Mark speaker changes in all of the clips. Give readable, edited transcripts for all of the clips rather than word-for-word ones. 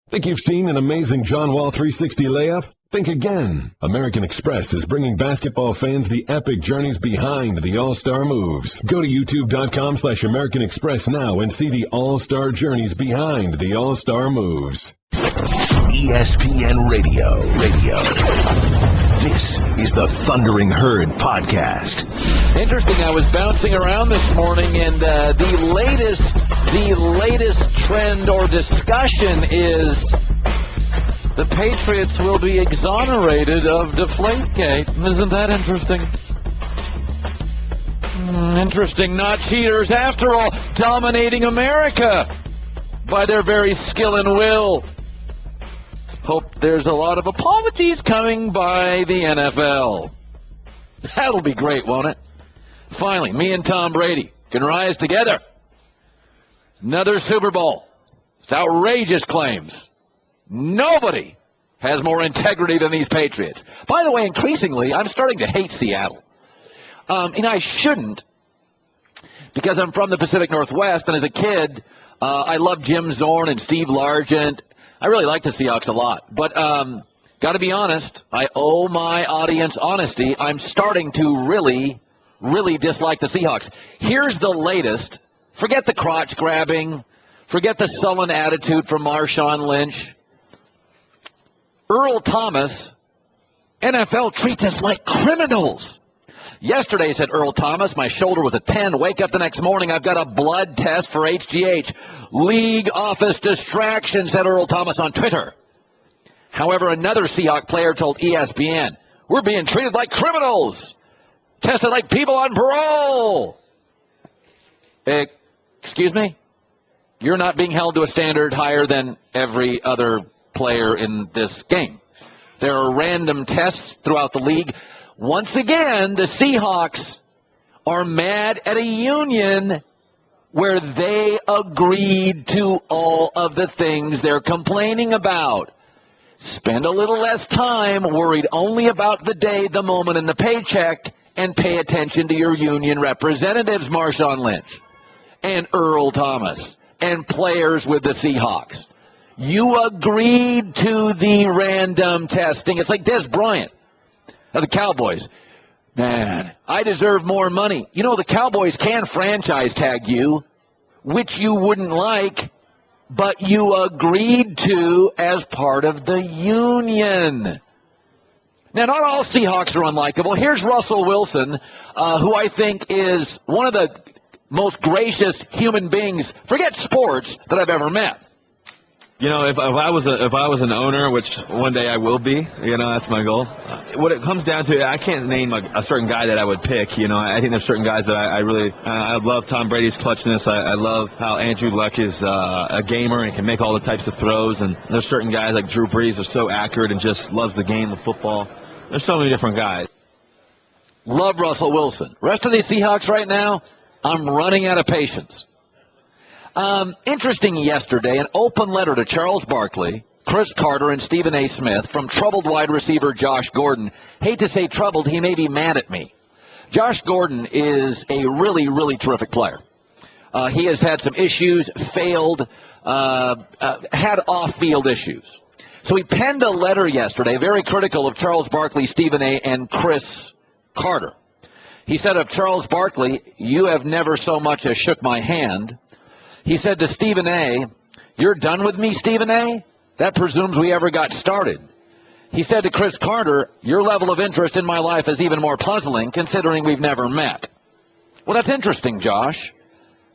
Speaker 1: Think you've seen an amazing John Wall 360 layup? Think again. American Express is bringing basketball fans the epic journeys behind the All-Star moves. Go to youtube.com/American Express now and see the All-Star journeys behind the All-Star moves.
Speaker 2: ESPN Radio. This is the Thundering Herd podcast.
Speaker 3: Interesting, I was bouncing around this morning, and the latest trend or discussion is the Patriots will be exonerated of Deflategate. Isn't that interesting? Interesting, not cheaters after all, dominating America by their very skill and will. Hope there's a lot of apologies coming by the NFL. That'll be great, won't it? Finally, me and Tom Brady can rise together. Another Super Bowl. It's outrageous claims. Nobody has more integrity than these Patriots. By the way, increasingly, I'm starting to hate Seattle. And I shouldn't, because I'm from the Pacific Northwest, and as a kid, I loved Jim Zorn and Steve Largent. I really like the Seahawks a lot. But got to be honest, I owe my audience honesty. I'm starting to really dislike the Seahawks. Here's the latest. Forget the crotch grabbing. Forget the sullen attitude from Marshawn Lynch. Earl Thomas, NFL treats us like criminals. Yesterday, said Earl Thomas, my shoulder was a 10. Wake up the next morning, I've got a blood test for HGH. League office distraction, said Earl Thomas on Twitter. However, another Seahawk player told ESPN, we're being treated like criminals. Tested like people on parole. Excuse me? You're not being held to a standard higher than every other player in this game. There are random tests throughout the league. Once again, the Seahawks are mad at a union where they agreed to all of the things they're complaining about. Spend a little less time worried only about the day, the moment, and the paycheck, and pay attention to your union representatives, Marshawn Lynch and Earl Thomas and players with the Seahawks. You agreed to the random testing. It's like Des Bryant of the Cowboys. Man, I deserve more money. You know, the Cowboys can franchise tag you, which you wouldn't like, but you agreed to as part of the union. Now, not all Seahawks are unlikable. Here's Russell Wilson, who I think is one of the most gracious human beings, forget sports, that I've ever met.
Speaker 4: You know, if I was an owner, which one day I will be, you know, that's my goal. What it comes down to, I can't name a certain guy that I would pick. You know, I think there's certain guys that I really love. Tom Brady's clutchness. I love how Andrew Luck is a gamer and can make all the types of throws. And there's certain guys like Drew Brees are so accurate and just loves the game of football. There's so many different guys.
Speaker 3: Love Russell Wilson. Rest of these Seahawks right now, I'm running out of patience. Interesting yesterday, an open letter to Charles Barkley, Chris Carter, and Stephen A. Smith from troubled wide receiver Josh Gordon. Hate to say troubled, he may be mad at me. Josh Gordon is a really terrific player. He has had some issues, failed, had off-field issues. So he penned a letter yesterday, very critical of Charles Barkley, Stephen A., and Chris Carter. He said of Charles Barkley, you have never so much as shook my hand. He said to Stephen A., you're done with me, Stephen A.? That presumes we ever got started. He said to Chris Carter, your level of interest in my life is even more puzzling, considering we've never met. Well, that's interesting, Josh.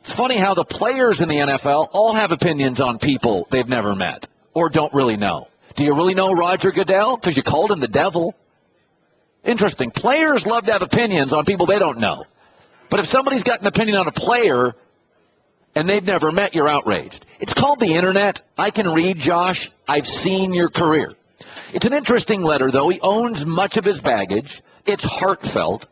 Speaker 3: It's funny how the players in the NFL all have opinions on people they've never met or don't really know. Do you really know Roger Goodell? Because you called him the devil. Interesting. Players love to have opinions on people they don't know. But if somebody's got an opinion on a player and they've never met, you're outraged. It's called the Internet. I can read, Josh. I've seen your career. It's an interesting letter, though. He owns much of his baggage. It's heartfelt.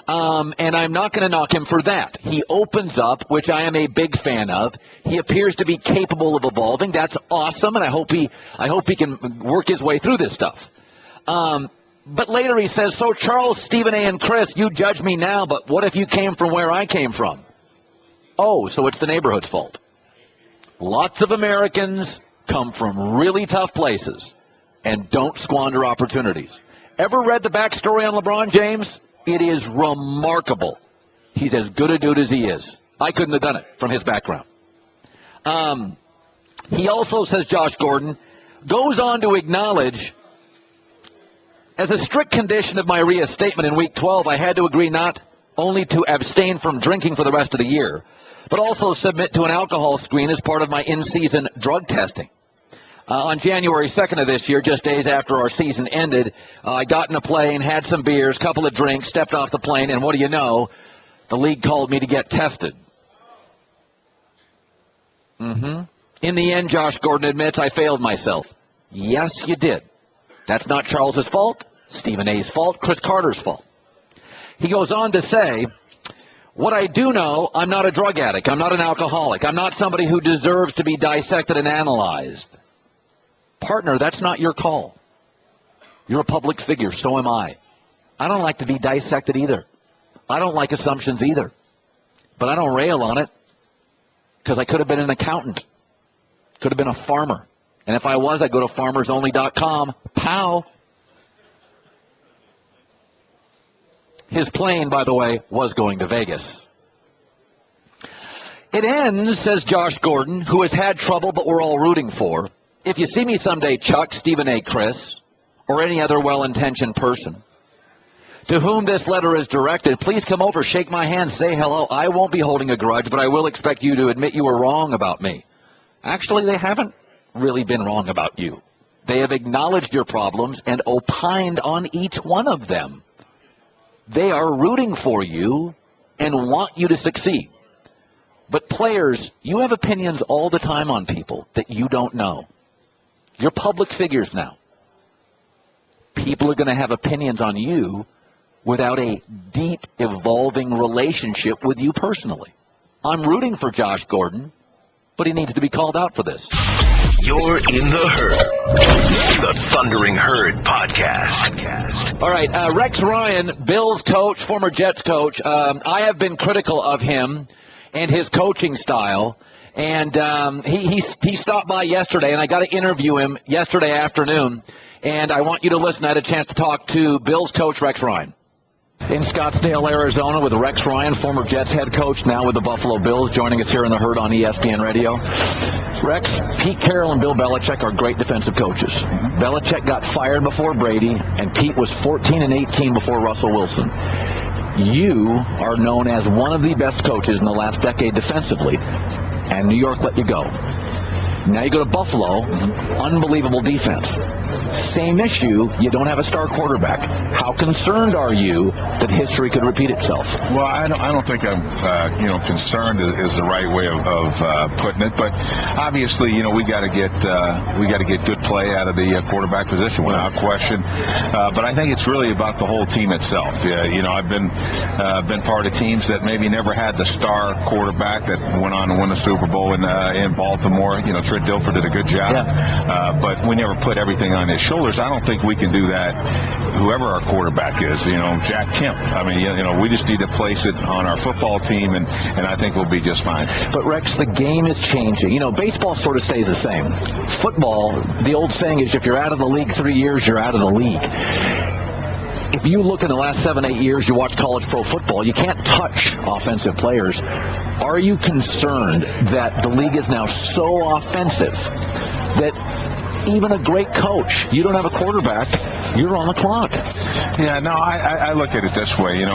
Speaker 3: And I'm not going to knock him for that. He opens up, which I am a big fan of. He appears to be capable of evolving. That's awesome, and I hope he can work his way through this stuff. But later he says, so Charles, Stephen A., and Chris, you judge me now, but what if you came from where I came from? Oh, so it's the neighborhood's fault. Lots of Americans come from really tough places and don't squander opportunities. Ever read the backstory on LeBron James? It is remarkable. He's as good a dude as he is. I couldn't have done it from his background. He also, says Josh Gordon, goes on to acknowledge, as a strict condition of my reinstatement in Week 12, I had to agree not only to abstain from drinking for the rest of the year, but also submit to an alcohol screen as part of my in-season drug testing. On January 2nd of this year, just days after our season ended, I got in a plane, had some beers, couple of drinks, stepped off the plane, and what do you know? The league called me to get tested. In the end, Josh Gordon admits, I failed myself. Yes, you did. That's not Charles's fault, Stephen A's fault, Chris Carter's fault. He goes on to say, what I do know, I'm not a drug addict. I'm not an alcoholic. I'm not somebody who deserves to be dissected and analyzed. Partner, that's not your call. You're a public figure, so am I. I don't like to be dissected either. I don't like assumptions either. But I don't rail on it because I could have been an accountant. Could have been a farmer. And if I was, I'd go to farmersonly.com. Pow. His plane, by the way, was going to Vegas. It ends, says Josh Gordon, who has had trouble but we're all rooting for. If you see me someday, Chuck, Stephen A., Chris, or any other well-intentioned person to whom this letter is directed, please come over, shake my hand, say hello. I won't be holding a grudge, but I will expect you to admit you were wrong about me. Actually, they haven't really been wrong about you. They have acknowledged your problems and opined on each one of them. They are rooting for you and want you to succeed. But players, you have opinions all the time on people that you don't know. You're public figures now. People are going to have opinions on you without a deep, evolving relationship with you personally. I'm rooting for Josh Gordon, but he needs to be called out for this.
Speaker 2: You're in the Herd, the Thundering Herd podcast.
Speaker 3: All right, Rex Ryan, Bills coach, former Jets coach. I have been critical of him and his coaching style. And he stopped by yesterday, and I got to interview him yesterday afternoon. And I want you to listen. I had a chance to talk to Bills coach Rex Ryan. In Scottsdale, Arizona, with Rex Ryan, former Jets head coach, now with the Buffalo Bills, joining us here in the Herd on ESPN Radio. Rex, Pete Carroll and Bill Belichick are great defensive coaches. Belichick got fired before Brady, and Pete was 14-18 before Russell Wilson. You are known as one of the best coaches in the last decade defensively, and New York let you go. Now you go to Buffalo, unbelievable defense. Same issue, you don't have a star quarterback. How concerned are you that history could repeat itself?
Speaker 5: Well, I don't think I'm, concerned is the right way of putting it. But obviously, we got to get good play out of the quarterback position without question. But I think it's really about the whole team itself. I've been part of teams that maybe never had the star quarterback that went on to win the Super Bowl in Baltimore. Trent Dilfer did a good job, but we never put everything on his shoulders. I don't think we can do that, whoever our quarterback is. Jack Kemp. I mean, we just need to place it on our football team, and I think we'll be just fine.
Speaker 3: But, Rex, the game is changing. Baseball sort of stays the same. Football, the old saying is if you're out of the league 3 years, you're out of the league. If you look in the last 7-8 years, you watch college pro football, you can't touch offensive players. Are you concerned that the league is now so offensive that even a great coach, you don't have a quarterback, you're on the clock?
Speaker 5: Yeah, no, I look at it this way. You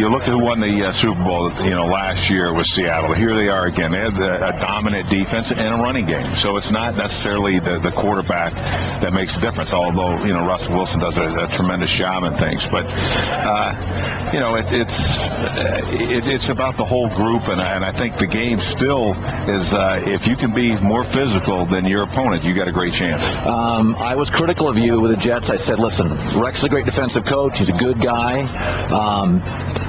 Speaker 5: look at who won the Super Bowl, last year was Seattle. Here they are again. They had a dominant defense and a running game. So it's not necessarily the quarterback that makes a difference, although, Russell Wilson does a tremendous job and things. But, it's about the whole group, and I think the game still is, if you can be more physical than your opponent, you got a great chance.
Speaker 3: I was critical of you with the Jets. I said, listen, Rex is a great defensive coach. He's a good guy.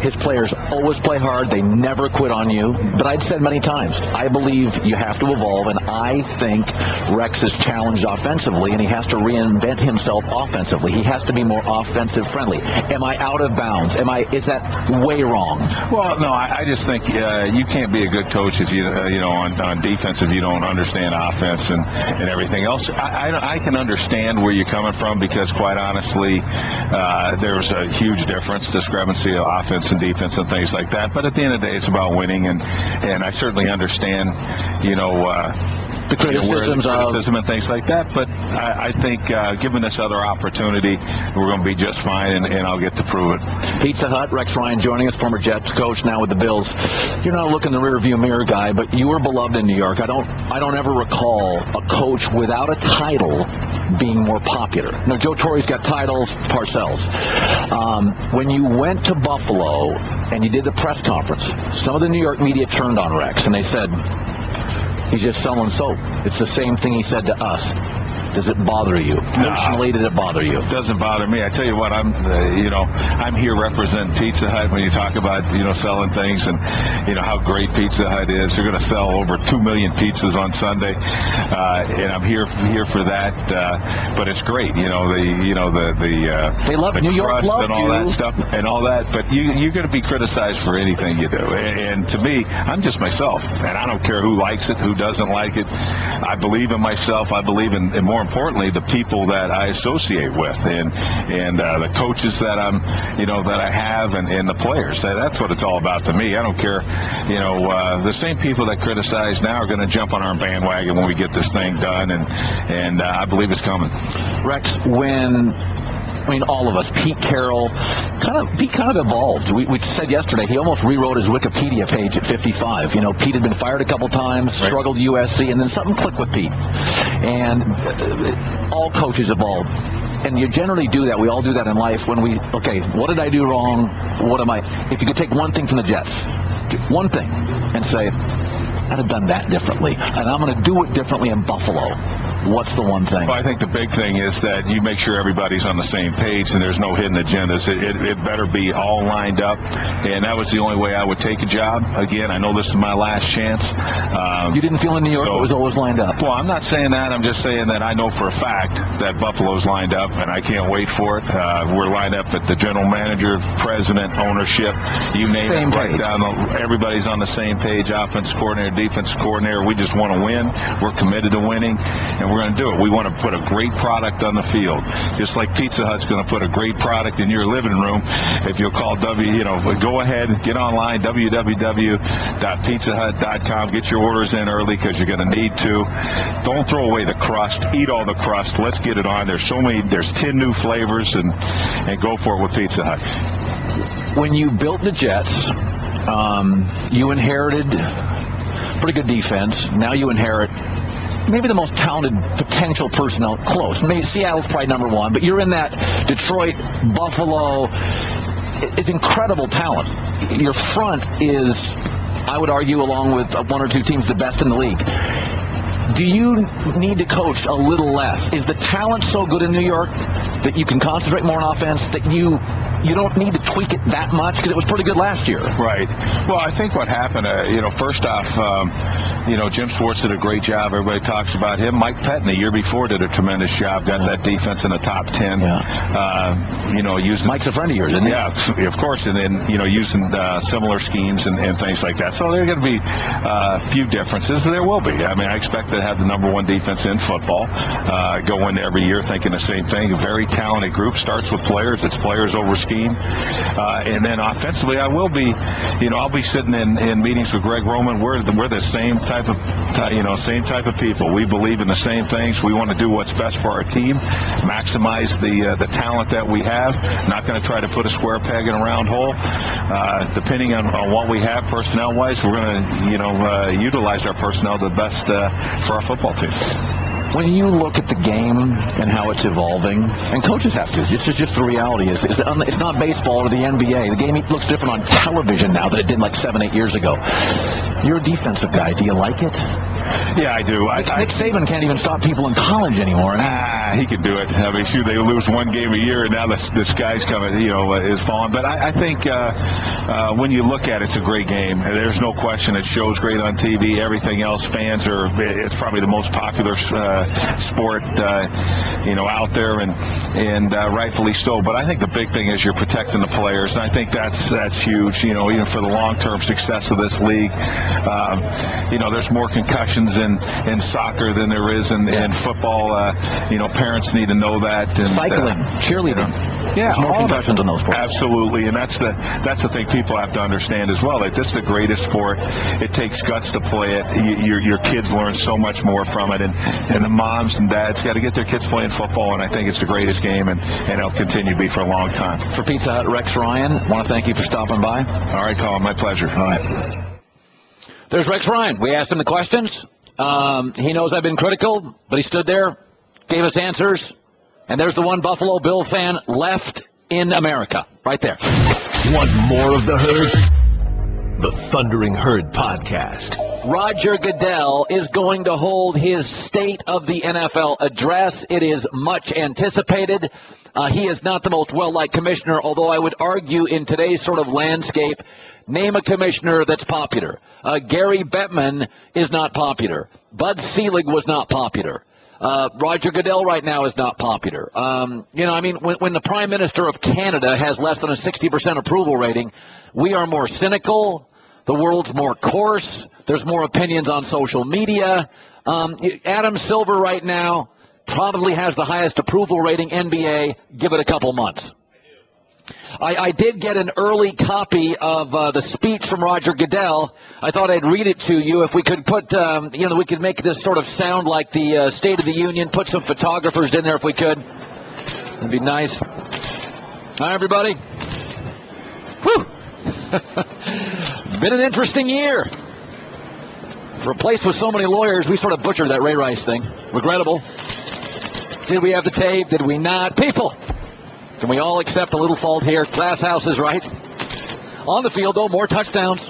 Speaker 3: His players always play hard. They never quit on you. But I've said many times, I believe you have to evolve, and I think Rex is challenged offensively, and he has to reinvent himself offensively. He has to be more offensive friendly. Am I out of bounds? Is that way wrong?
Speaker 5: Well, no, I just think you can't be a good coach if you on defense if you don't understand offense and everything else. I can understand where you're coming from, because quite honestly, there's a huge discrepancy of offense and defense and things like that. But at the end of the day, it's about winning, and I certainly understand,
Speaker 3: the criticism
Speaker 5: and things like that. But I think given this other opportunity, we're going to be just fine, and I'll get to prove it.
Speaker 3: Pizza Hut, Rex Ryan joining us, former Jets coach, now with the Bills. You're not looking in the rearview mirror guy, but you were beloved in New York. I don't ever recall a coach without a title being more popular. Now, Joe Torre's got titles, Parcells. When you went to Buffalo and you did the press conference, some of the New York media turned on Rex, and they said, he's just selling soap. It's the same thing he said to us. Does it bother you? Personally, did it bother you?
Speaker 5: It doesn't bother me. I tell you what, I'm here representing Pizza Hut. When you talk about, selling things and, how great Pizza Hut is, they're going to sell over 2 million pizzas on Sunday, and I'm here for that. But it's great, they love
Speaker 3: the New York
Speaker 5: crust
Speaker 3: loved
Speaker 5: and all
Speaker 3: you.
Speaker 5: that stuff and all that. But you're going to be criticized for anything you do. And to me, I'm just myself, and I don't care who likes it, who doesn't like it. I believe in myself. I believe in more importantly, the people that I associate with, and the coaches that that I have, and the players. That's what it's all about to me. I don't care. The same people that criticize now are going to jump on our bandwagon when we get this thing done, and I believe it's coming.
Speaker 3: Rex, all of us, Pete Carroll, kind of evolved. We said yesterday he almost rewrote his Wikipedia page at 55. Pete had been fired a couple times, struggled at USC, and then something clicked with Pete. And all coaches evolve. And you generally do that. We all do that in life when what did I do wrong? If you could take one thing from the Jets, one thing, and say, I'd have done that differently, and I'm going to do it differently in Buffalo. What's the one thing?
Speaker 5: Well, I think the big thing is that you make sure everybody's on the same page and there's no hidden agendas. It better be all lined up, and that was the only way I would take a job. Again, I know this is my last chance.
Speaker 3: You didn't feel in New York it was always lined up?
Speaker 5: Well, I'm not saying that. I'm just saying that I know for a fact that Buffalo's lined up, and I can't wait for it. We're lined up at the general manager, president, ownership, you name it, right down. Everybody's on the same page, offense coordinator, defense coordinator. We just want to win. We're committed to winning, and we're going to do it. We want to put a great product on the field, just like Pizza Hut's going to put a great product in your living room. If you'll call go ahead, get online, www.pizzahut.com. Get your orders in early because you're going to need to. Don't throw away the crust. Eat all the crust. Let's get it on. There's 10 new flavors, and go for it with Pizza Hut.
Speaker 3: When you built the Jets, you inherited pretty good defense. Now you inherit maybe the most talented potential personnel close. Maybe Seattle's probably number one, but you're in that Detroit, Buffalo. It's incredible talent. Your front is, I would argue, along with one or two teams, the best in the league. Do you need to coach a little less? Is the talent so good in New York that you can concentrate more on offense, that you don't need to tweak it that much, because it was pretty good last year?
Speaker 5: Right. Well, I think what happened, first off, Jim Schwartz did a great job. Everybody talks about him. Mike Pettin, the year before, did a tremendous job. Got that defense in the top 10. Using
Speaker 3: Mike's a friend of yours, isn't he?
Speaker 5: Yeah, of course. And then, using similar schemes and things like that. So there are going to be a few differences. There will be. I expect to have the number one defense in football. Go in every year thinking the same thing. A very talented group. Starts with players. It's players over scheme. And then offensively, I will be, I'll be sitting in meetings with Greg Roman. We're the same type of people. We believe in the same things. We want to do what's best for our team, maximize the talent that we have. Not going to try to put a square peg in a round hole. Depending on what we have personnel-wise, we're going to utilize our personnel to the best for our football team.
Speaker 3: When you look at the game and how it's evolving, and coaches have to, this is just the reality. It's not baseball or the NBA. The game looks different on television now than it did like 7-8 years ago. You're a defensive guy. Do you like it?
Speaker 5: Yeah, I do.
Speaker 3: Nick Saban can't even stop people in college anymore.
Speaker 5: He can do it. I mean, shoot, they lose one game a year, and now the sky's coming, is falling. But I think when you look at it, it's a great game. There's no question. It shows great on TV. Everything else, it's probably the most popular sport, out there, and rightfully so. But I think the big thing is you're protecting the players, and I think that's huge. Even for the long-term success of this league, there's more concussions in soccer than there is in football. Parents need to know that. And,
Speaker 3: cycling, cheerleading.
Speaker 5: Yeah,
Speaker 3: there's more concussions in those sports.
Speaker 5: Absolutely, and that's the thing people have to understand as well. Like, this is the greatest sport. It takes guts to play it. Your kids learn so much more from it, and the moms and dads got to get their kids playing football, and I think it's the greatest game, and it'll continue to be for a long time.
Speaker 3: For Pizza Hut, Rex Ryan, want to thank you for stopping by.
Speaker 5: All right, Colin, my pleasure.
Speaker 3: All right. There's Rex Ryan. We asked him the questions. He knows I've been critical, but he stood there, gave us answers, and there's the one Buffalo Bill fan left in America, right there.
Speaker 2: Want more of the Herd? The Thundering Herd Podcast.
Speaker 3: Roger Goodell is going to hold his State of the NFL address. It is much anticipated. He is not the most well-liked commissioner, although I would argue in today's sort of landscape, name a commissioner that's popular. Gary Bettman is not popular. Bud Selig was not popular. Roger Goodell right now is not popular. When the Prime Minister of Canada has less than a 60% approval rating, we are more cynical. The world's more coarse. There's more opinions on social media. Adam Silver right now probably has the highest approval rating NBA. Give it a couple months. I did get an early copy of the speech from Roger Goodell. I thought I'd read it to you. If we could put, we could make this sort of sound like the State of the Union, put some photographers in there if we could. That'd be nice. Hi, everybody. Whew. Been an interesting year. For a place with so many lawyers, we sort of butchered that Ray Rice thing. Regrettable. Did we have the tape? Did we not? People, can we all accept a little fault here? Glass house is right. On the field, though, more touchdowns.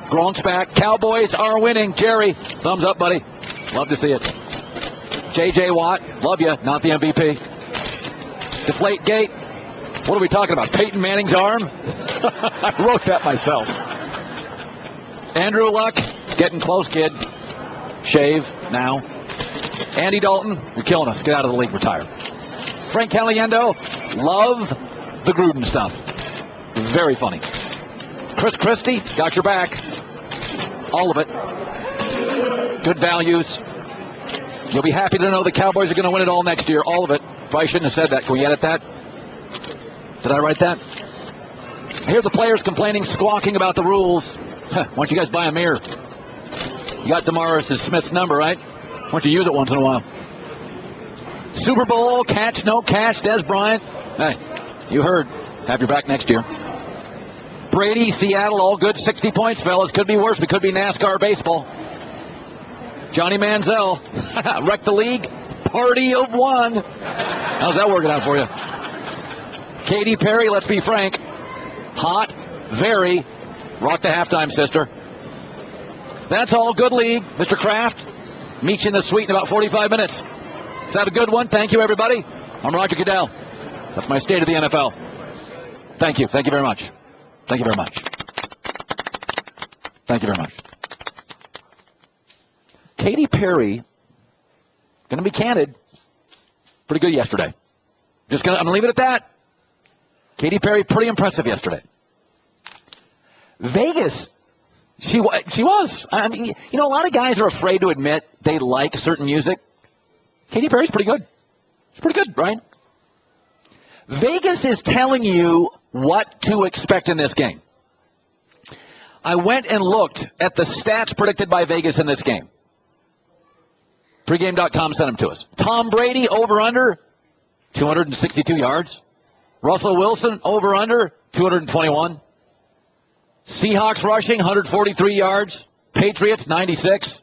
Speaker 3: Gronk's back. Cowboys are winning. Jerry, thumbs up, buddy. Love to see it. J.J. Watt, love you. Not the MVP. Deflate gate. What are we talking about? Peyton Manning's arm? I wrote that myself. Andrew Luck, getting close, kid. Shave now. Andy Dalton, you're killing us. Get out of the league, retire. Frank Caliendo, love the Gruden stuff. Very funny. Chris Christie, got your back. All of it. Good values. You'll be happy to know the Cowboys are going to win it all next year. All of it. Probably shouldn't have said that. Can we edit that? Did I write that? I hear the players complaining, squawking about the rules. Why don't you guys buy a mirror? You got DeMaurice Smith's number, right? Why don't you use it once in a while? Super Bowl, catch, no catch, Des Bryant. Hey, you heard. Have your back next year. Brady, Seattle, all good. 60 points, fellas. Could be worse. It could be NASCAR baseball. Johnny Manziel, wrecked the league. Party of one. How's that working out for you? Katy Perry, let's be frank. Hot, very. Rock the halftime, sister. That's all. Good league. Mr. Kraft, meet you in the suite in about 45 minutes. Let's have a good one. Thank you, everybody. I'm Roger Goodell. That's my State of the NFL. Thank you. Thank you very much. Thank you very much. Thank you very much. Katy Perry, going to be candid, pretty good yesterday. I'm going to leave it at that. Katy Perry, pretty impressive yesterday. Vegas, she was. I mean, a lot of guys are afraid to admit they like certain music. Katy Perry's pretty good. It's pretty good, right? Vegas is telling you what to expect in this game. I went and looked at the stats predicted by Vegas in this game. Pregame.com sent them to us. Tom Brady, over-under, 262 yards. Russell Wilson, over-under, 221. Seahawks rushing, 143 yards. Patriots, 96.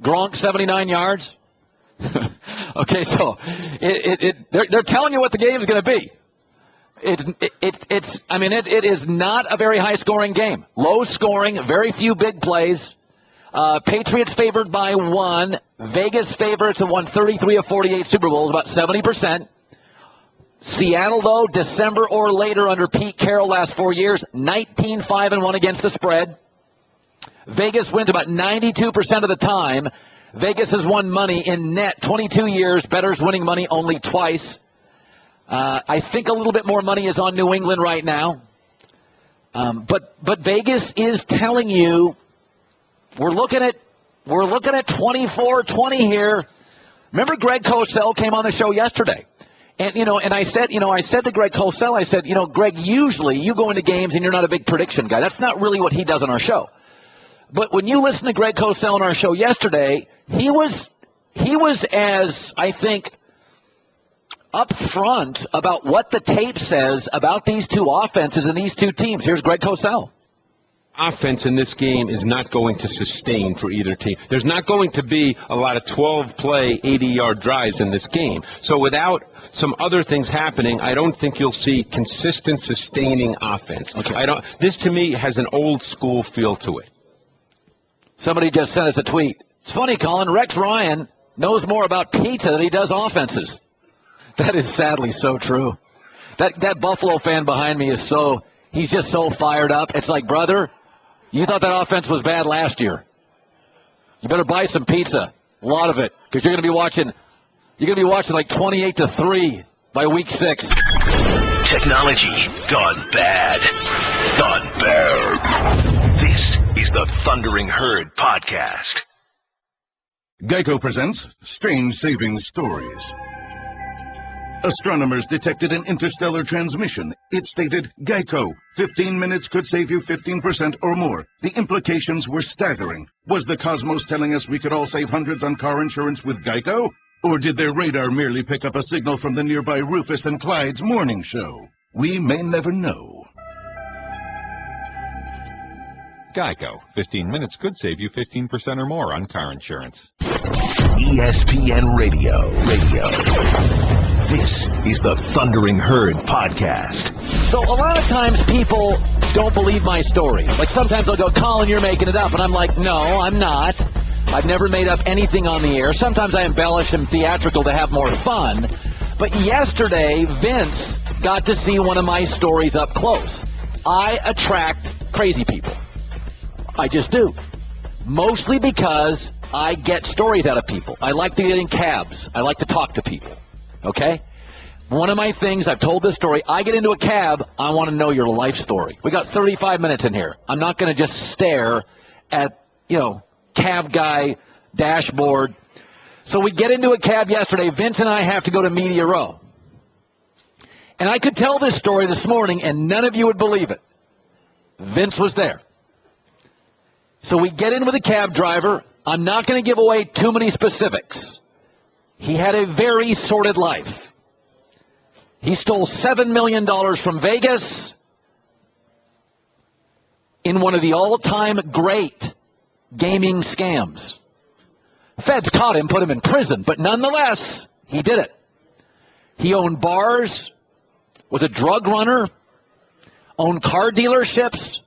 Speaker 3: Gronk, 79 yards. Okay, so they're telling you what the game is going to be. It is not a very high-scoring game. Low scoring, very few big plays. Patriots favored by 1. Vegas favorites have won 33 of 48 Super Bowls, about 70%. Seattle, though, December or later under Pete Carroll last 4 years, 19-5-1 against the spread. Vegas wins about 92% of the time. Vegas has won money in net 22 years. Bettors winning money only twice. I think a little bit more money is on New England right now. But Vegas is telling you we're looking at 24-20 here. Remember Greg Cosell came on the show yesterday. And I said to Greg Cosell, I said, Greg, usually you go into games and you're not a big prediction guy. That's not really what he does on our show. But when you listen to Greg Cosell on our show yesterday, he was as, I think, upfront about what the tape says about these two offenses and these two teams. Here's Greg Cosell.
Speaker 6: Offense in this game is not going to sustain for either team. There's not going to be a lot of 12-play, 80-yard drives in this game. So without some other things happening, I don't think you'll see consistent, sustaining offense.
Speaker 3: Okay.
Speaker 6: This, to me, has an old-school feel to it.
Speaker 3: Somebody just sent us a tweet. It's funny, Colin. Rex Ryan knows more about pizza than he does offenses. That is sadly so true. That Buffalo fan behind me he's just so fired up. It's like, brother, you thought that offense was bad last year. You better buy some pizza, a lot of it, because you're going to be watching like 28-3 by week 6.
Speaker 2: Technology gone bad. Gone bad. This is the Thundering Herd Podcast.
Speaker 7: Geico presents Strange Saving Stories. Astronomers detected an interstellar transmission. It stated, Geico, 15 minutes could save you 15% or more. The implications were staggering. Was the cosmos telling us we could all save hundreds on car insurance with Geico? Or did their radar merely pick up a signal from the nearby Rufus and Clyde's morning show? We may never know.
Speaker 8: Geico. 15 minutes could save you 15% or more on car insurance.
Speaker 2: ESPN Radio. This is the Thundering Herd Podcast.
Speaker 3: So a lot of times people don't believe my story. Like sometimes they'll go, Colin, you're making it up. And I'm like, no, I'm not. I've never made up anything on the air. Sometimes I embellish and theatrical to have more fun. But yesterday, Vince got to see one of my stories up close. I attract crazy people. I just do. Mostly because I get stories out of people. I like to get in cabs. I like to talk to people. Okay? One of my things, I've told this story, I get into a cab, I want to know your life story. We got 35 minutes in here. I'm not going to just stare at, cab guy, dashboard. So we get into a cab yesterday. Vince and I have to go to Media Row. And I could tell this story this morning, and none of you would believe it. Vince was there. So we get in with a cab driver. I'm not going to give away too many specifics. He had a very sordid life. He stole $7 million from Vegas in one of the all-time great gaming scams. Feds caught him, put him in prison, but nonetheless, he did it. He owned bars, was a drug runner, owned car dealerships,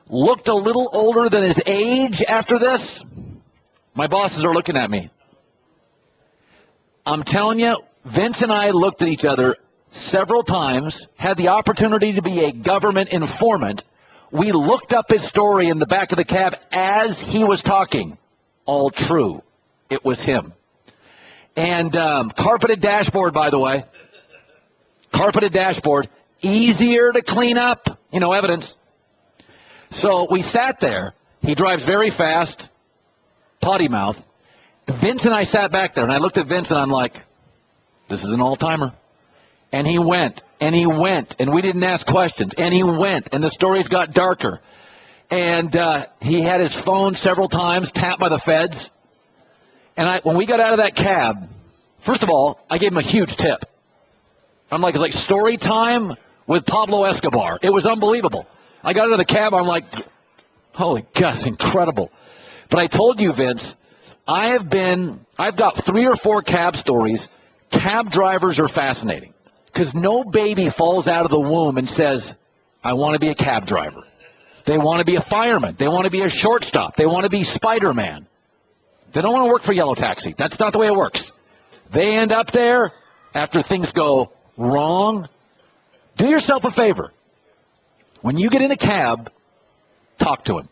Speaker 3: looked a little older than his age after this. My bosses are looking at me. I'm telling you, Vince and I looked at each other several times, had the opportunity to be a government informant. We looked up his story in the back of the cab as he was talking. All true. It was him. And carpeted dashboard, by the way. Carpeted dashboard. Easier to clean up. Evidence. So we sat there. He drives very fast. Potty mouth. Vince and I sat back there, and I looked at Vince, and I'm like, this is an all-timer. And he went, and we didn't ask questions, and he went, and the stories got darker. And he had his phone several times tapped by the feds. And when we got out of that cab, first of all, I gave him a huge tip. I'm like, it's like story time with Pablo Escobar. It was unbelievable. I got out of the cab, I'm like, holy God, it's incredible. But I told you, Vince, I've got 3 or 4 cab stories. Cab drivers are fascinating because no baby falls out of the womb and says, I want to be a cab driver. They want to be a fireman. They want to be a shortstop. They want to be Spider-Man. They don't want to work for Yellow Taxi. That's not the way it works. They end up there after things go wrong. Do yourself a favor. When you get in a cab, talk to him.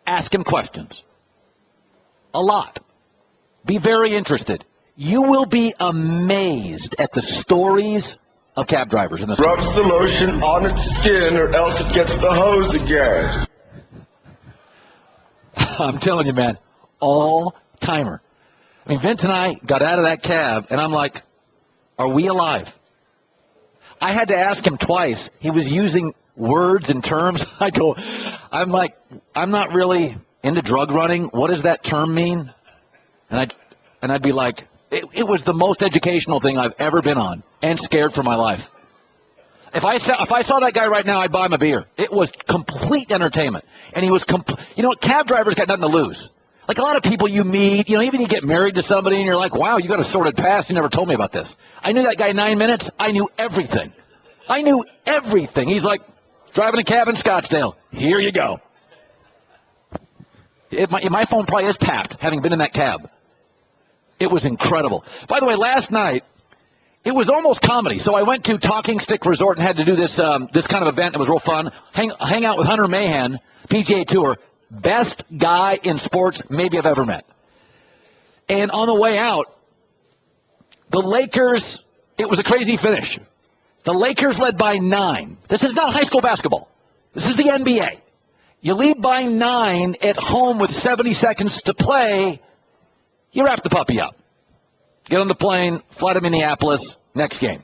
Speaker 3: Ask him questions. A lot. Be very interested. You will be amazed at the stories of cab drivers in this country.
Speaker 9: Rubs the lotion on its skin or else it gets the hose again.
Speaker 3: I'm telling you, man, all-timer. I mean, Vince and I got out of that cab, and I'm like, are we alive? I had to ask him twice. He was using words and terms. I'm like, I'm not really into drug running. What does that term mean? And I'd be like, it was the most educational thing I've ever been on, and scared for my life. If I saw that guy right now, I'd buy him a beer. It was complete entertainment. And he was you know what? Cab drivers got nothing to lose. Like a lot of people you meet, even you get married to somebody and you're like, wow, you got a sordid past. You never told me about this. I knew that guy 9 minutes. I knew everything. He's like, driving a cab in Scottsdale. Here you go. My phone probably is tapped, having been in that cab. It was incredible. By the way, last night, it was almost comedy. So I went to Talking Stick Resort and had to do this kind of event. It was real fun. Hang out with Hunter Mahan, PGA Tour. Best guy in sports maybe I've ever met. And on the way out, the Lakers, it was a crazy finish. The Lakers led by 9. This is not high school basketball. This is the NBA. You lead by 9 at home with 70 seconds to play. You wrap the puppy up. Get on the plane, fly to Minneapolis, next game.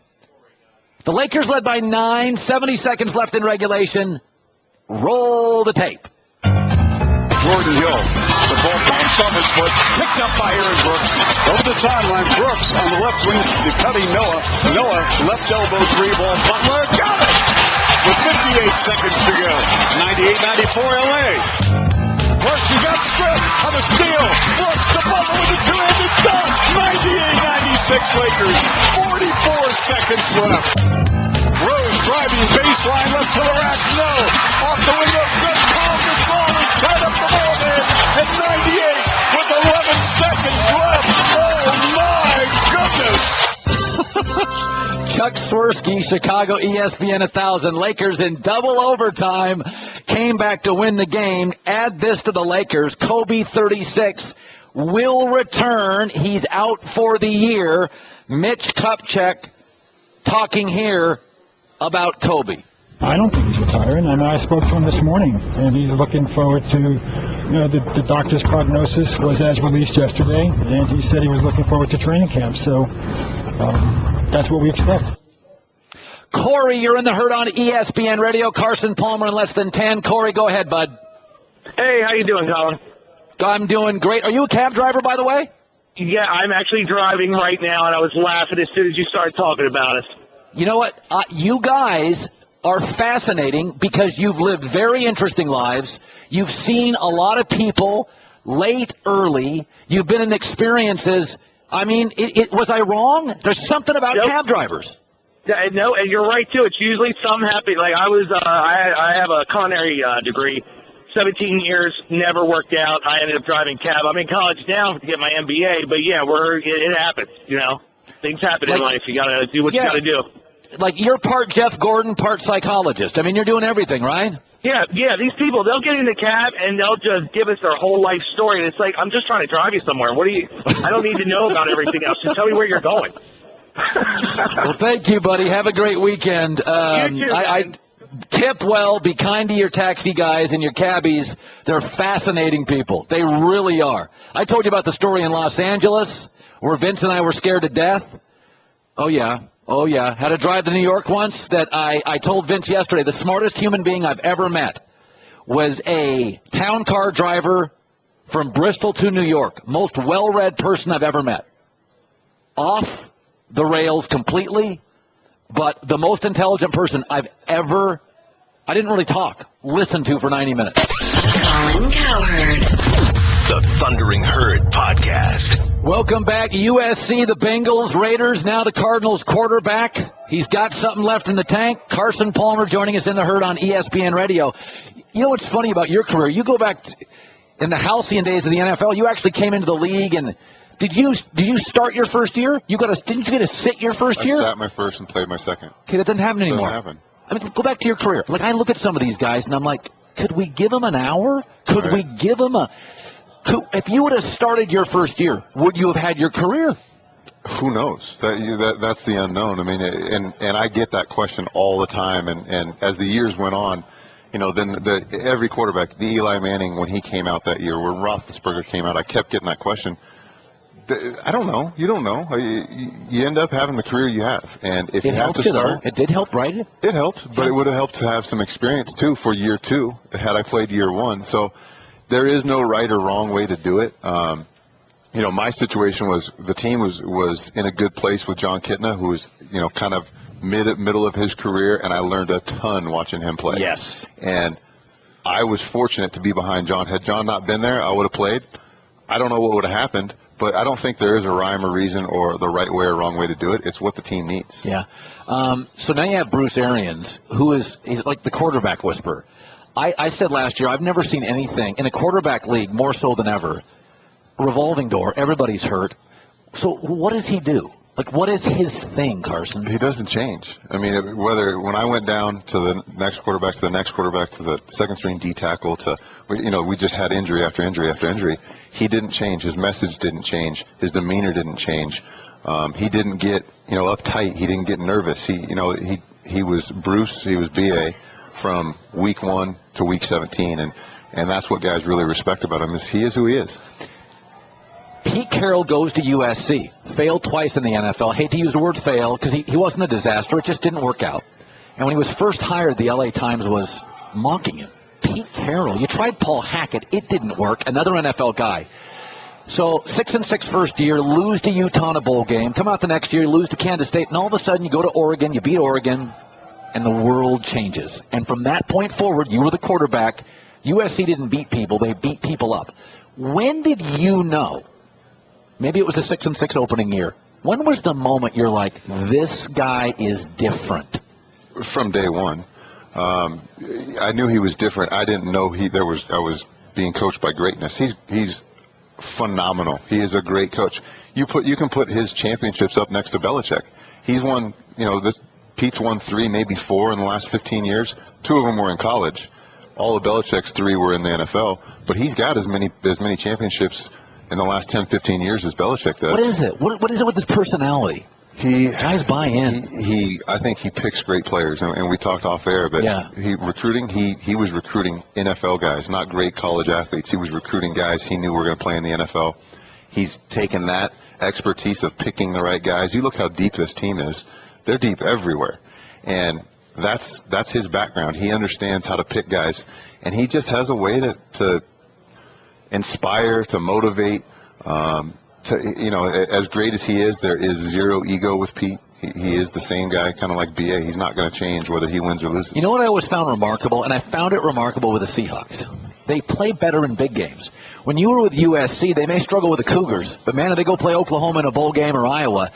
Speaker 3: The Lakers led by 9, 70 seconds left in regulation. Roll the tape.
Speaker 10: Jordan Hill, the ball bounced off his foot, picked up by Aaron Brooks. Over the timeline, Brooks on the left wing to Cutting Noah. Noah, left elbow three ball. Butler got it with 58 seconds to go. 98-94 LA. Brooks, he got stripped on a steal. Brooks to Butler with a two-handed dunk. 98-96 Lakers. 44 seconds left. Rose driving baseline left to the rack. No. Off the wing of Chris Paul. Gasol is tied up the ball there at 98 with 11 seconds left. Oh, my goodness.
Speaker 3: Chuck Swirsky, Chicago ESPN 1000. Lakers in double overtime came back to win the game. Add this to the Lakers. Kobe, 36, will return. He's out for the year. Mitch Kupchak talking here about Kobe.
Speaker 11: I don't think he's retiring. I know I spoke to him this morning, and he's looking forward to, the doctor's prognosis was as released yesterday, and he said he was looking forward to training camp. So that's what we expect.
Speaker 3: Corey, you're in the herd on ESPN Radio. Carson Palmer in less than 10. Corey, go ahead, bud.
Speaker 12: Hey, how you doing, Colin?
Speaker 3: I'm doing great. Are you a cab driver, by the way?
Speaker 12: Yeah, I'm actually driving right now, and I was laughing as soon as you started talking about it.
Speaker 3: You know what? You guys are fascinating because you've lived very interesting lives. You've seen a lot of people late, early. You've been in experiences. I mean, was I wrong? There's something about cab drivers.
Speaker 12: No, and you're right, too. It's usually something happening. Like, I have a culinary degree. 17 years, never worked out. I ended up driving cab. I'm in college now to get my MBA, but yeah, it happens, Things happen in life. You gotta do what you gotta do.
Speaker 3: Like, you're part Jeff Gordon, part psychologist. I mean, you're doing everything, right?
Speaker 12: Yeah, these people, they'll get in the cab and they'll just give us their whole life story. And it's like, I'm just trying to drive you somewhere. I don't need to know about everything else. Just tell me where you're going.
Speaker 3: Well, thank you, buddy. Have a great weekend.
Speaker 12: You too,
Speaker 3: I tip well, be kind to your taxi guys and your cabbies. They're fascinating people. They really are. I told you about the story in Los Angeles where Vince and I were scared to death. Oh, yeah. Had to drive to New York once that I told Vince yesterday the smartest human being I've ever met was a town car driver from Bristol to New York. Most well-read person I've ever met. Off the rails completely, but the most intelligent person I've ever, I didn't really talk, listened to for 90 minutes.
Speaker 2: Colin Cowherd. The Thundering Herd Podcast.
Speaker 3: Welcome back, USC, the Bengals, Raiders, now the Cardinals quarterback. He's got something left in the tank. Carson Palmer joining us in the herd on ESPN Radio. You know what's funny about your career? You go back in the halcyon days of the NFL. You actually came into the league, and did you start your first year? Didn't you get to sit your first year?
Speaker 13: I sat my first and played my second.
Speaker 3: Okay, that doesn't happen anymore.
Speaker 13: Doesn't happen.
Speaker 3: I mean, go back to your career. Like, I look at some of these guys, and I'm like, could we give them an hour? Could we give them if you would have started your first year, would you have had your career?
Speaker 13: Who knows? That's the unknown. I mean, and I get that question all the time. And as the years went on, then every quarterback, the Eli Manning, when he came out that year, when Roethlisberger came out, I kept getting that question. I don't know. You don't know. You end up having the career you have. And if you have to start.
Speaker 3: It did help, right?
Speaker 13: It helped, but it would have helped to have some experience, too, for year two, had I played year one. So there is no right or wrong way to do it. My situation was the team was in a good place with John Kitna, who was, kind of middle of his career, and I learned a ton watching him play.
Speaker 3: Yes.
Speaker 13: And I was fortunate to be behind John. Had John not been there, I would have played. I don't know what would have happened, but I don't think there is a rhyme or reason or the right way or wrong way to do it. It's what the team needs.
Speaker 3: Yeah. So now you have Bruce Arians, he's like the quarterback whisperer. I said last year, I've never seen anything in a quarterback league more so than ever. Revolving door, everybody's hurt. So what does he do? Like, what is his thing, Carson?
Speaker 13: He doesn't change. I mean, when I went down to the next quarterback, to the second string D tackle, we just had injury after injury after injury. He didn't change. His message didn't change. His demeanor didn't change. He didn't get, uptight. He didn't get nervous. He was Bruce. He was BA from week 1 to week 17, and that's what guys really respect about him, is he is who he is.
Speaker 3: Pete Carroll goes to USC, failed twice in the NFL. I hate to use the word fail because he wasn't a disaster. It just didn't work out. And when he was first hired, the LA Times was mocking him. Pete Carroll, you tried Paul Hackett. It didn't work. Another NFL guy. So 6-6 first year, lose to Utah in a bowl game. Come out the next year, lose to Kansas State. And all of a sudden you go to Oregon, you beat Oregon, and the world changes. And from that point forward, you were the quarterback. USC didn't beat people. They beat people up. When did you know? Maybe it was a 6-6 opening year. When was the moment you're like, this guy is different?
Speaker 13: From day one. I knew he was different. I didn't know I was being coached by greatness. He's phenomenal. He is a great coach. You can put his championships up next to Belichick. He's won, Pete's won 3, maybe 4 in the last 15 years. 2 of them were in college. All of Belichick's 3 were in the NFL. But he's got as many championships in the last 10, 15 years as Belichick does.
Speaker 3: What is it? What is it with his personality? Guys buy in.
Speaker 13: I think he picks great players, and we talked off air, but he was recruiting NFL guys, not great college athletes. He was recruiting guys he knew were going to play in the NFL. He's taken that expertise of picking the right guys. You look how deep this team is. They're deep everywhere. And that's his background. He understands how to pick guys, and he just has a way to inspire, to motivate. As great as he is, there is zero ego with Pete. He is the same guy, kind of like BA. He's not going to change whether he wins or loses.
Speaker 3: You know what I always found remarkable, and I found it remarkable with the Seahawks? They play better in big games. When you were with USC, they may struggle with the Cougars, but man, if they go play Oklahoma in a bowl game or Iowa,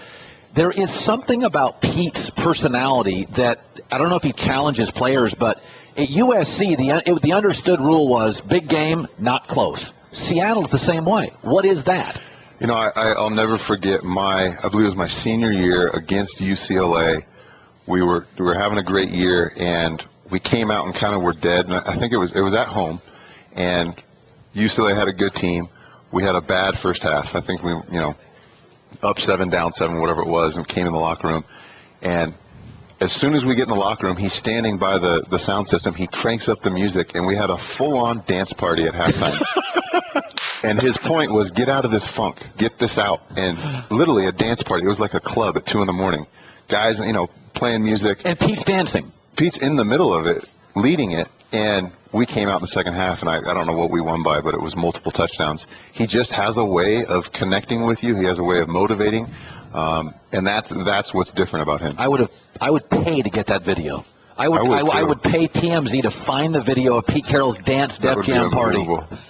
Speaker 3: there is something about Pete's personality that, I don't know if he challenges players, but at USC, the understood rule was big game, not close. Seattle's the same way. What is that?
Speaker 13: I'll never forget I believe it was my senior year against UCLA. We were having a great year, and we came out and kind of were dead. And I think it was at home, and UCLA had a good team. We had a bad first half. I think we, up 7, down 7, whatever it was, and came in the locker room. And as soon as we get in the locker room, he's standing by the sound system. He cranks up the music, and we had a full-on dance party at halftime. And his point was, get out of this funk, get this out. And literally a dance party. It was like a club at 2 a.m. Guys, playing music.
Speaker 3: And Pete's dancing.
Speaker 13: Pete's in the middle of it, leading it. And we came out in the second half, and I don't know what we won by, but it was multiple touchdowns. He just has a way of connecting with you. He has a way of motivating. And that's what's different about him.
Speaker 3: I would pay to get that video. I would pay TMZ to find the video of Pete Carroll's dance Def Jam party.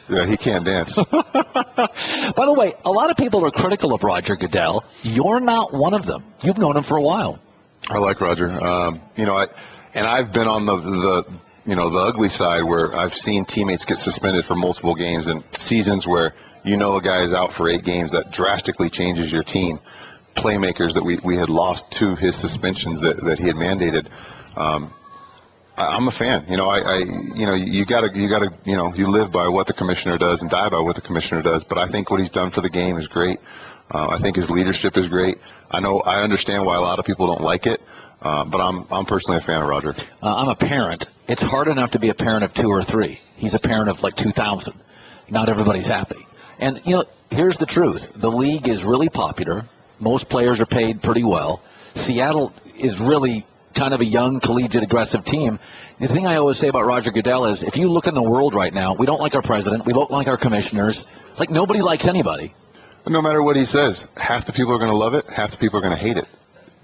Speaker 13: Yeah, he can't dance.
Speaker 3: By the way, a lot of people are critical of Roger Goodell. You're not one of them. You've known him for a while.
Speaker 13: I like Roger. I've been on the ugly side where I've seen teammates get suspended for multiple games and seasons where a guy is out for 8 games. That drastically changes your team. Playmakers that we had lost to his suspensions that he had mandated. I'm a fan. You live by what the commissioner does and die by what the commissioner does. But I think what he's done for the game is great. I think his leadership is great. I understand why a lot of people don't like it. But I'm personally a fan of Roger.
Speaker 3: I'm a parent. It's hard enough to be a parent of 2 or 3. He's a parent of like 2,000. Not everybody's happy. And, here's the truth. The league is really popular. Most players are paid pretty well. Seattle is really kind of a young, collegiate, aggressive team. The thing I always say about Roger Goodell is if you look in the world right now, we don't like our president. We don't like our commissioners. Like nobody likes anybody.
Speaker 13: No matter what he says, half the people are going to love it, half the people are going to hate it.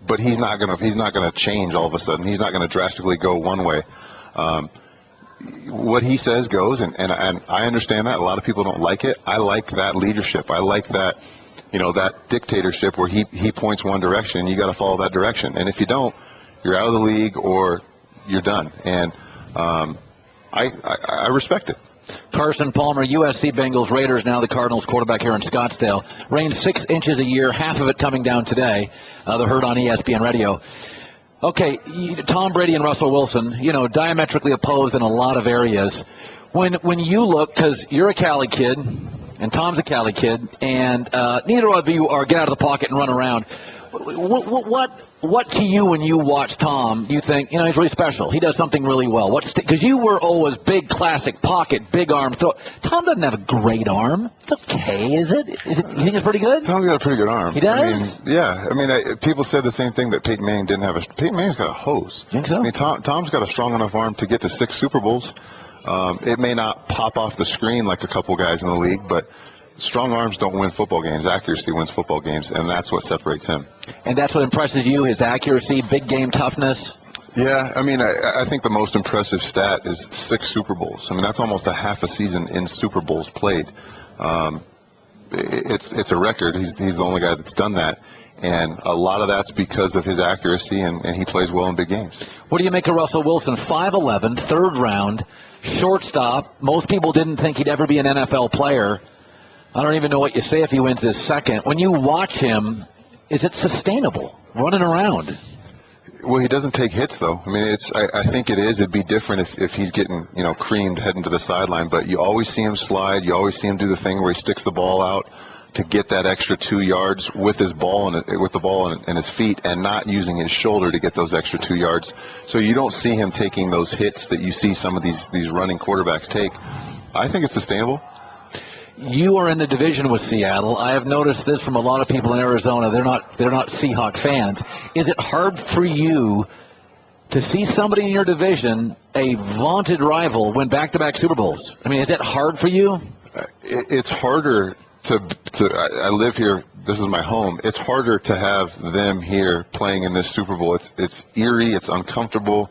Speaker 13: But he's not going to change all of a sudden. He's not going to drastically go one way. What he says goes, and I understand that. A lot of people don't like it. I like that leadership. I like that, that dictatorship where he points one direction. You got to follow that direction. And if you don't, you're out of the league or you're done. And I respect it.
Speaker 3: Carson Palmer, USC Bengals, Raiders, now the Cardinals quarterback here in Scottsdale. Rains 6 inches a year, half of it coming down today. The Herd on ESPN Radio. Okay, Tom Brady and Russell Wilson, diametrically opposed in a lot of areas. When you look, because you're a Cali kid, and Tom's a Cali kid, and neither of you are get out of the pocket and run around. What to you when you watch Tom, you think, he's really special. He does something really well. Because you were always big, classic, pocket, big arm throw. Tom doesn't have a great arm. It's okay, is it? You think it's pretty good?
Speaker 13: Tom's got a pretty good arm.
Speaker 3: He does?
Speaker 13: People said the same thing that Peyton Manning didn't have. Peyton Manning's got a hose.
Speaker 3: Think so?
Speaker 13: Tom's got a strong enough arm to get to 6 Super Bowls. It may not pop off the screen like a couple guys in the league, but strong arms don't win football games. Accuracy wins football games, and that's what separates him.
Speaker 3: And that's what impresses you, his accuracy, big game toughness?
Speaker 13: Yeah, I think the most impressive stat is 6 Super Bowls. That's almost a half a season in Super Bowls played. It's a record. He's the only guy that's done that. And a lot of that's because of his accuracy, and he plays well in big games.
Speaker 3: What do you make of Russell Wilson? 5'11", third round, shortstop. Most people didn't think he'd ever be an NFL player. I don't even know what you say if he wins his second. When you watch him, is it sustainable, running around?
Speaker 13: Well, he doesn't take hits, though. I think it is. It'd be different if he's getting, creamed heading to the sideline. But you always see him slide. You always see him do the thing where he sticks the ball out to get that extra 2 yards with his ball and with the ball in his feet, and not using his shoulder to get those extra 2 yards. So you don't see him taking those hits that you see some of these running quarterbacks take. I think it's sustainable.
Speaker 3: You are in the division with Seattle. I have noticed this from a lot of people in Arizona. They're not Seahawks fans. Is it hard for you to see somebody in your division, a vaunted rival, win back-to-back Super Bowls? Is it hard for you?
Speaker 13: It's harder I live here. This is my home. It's harder to have them here playing in this Super Bowl. It's eerie. It's uncomfortable.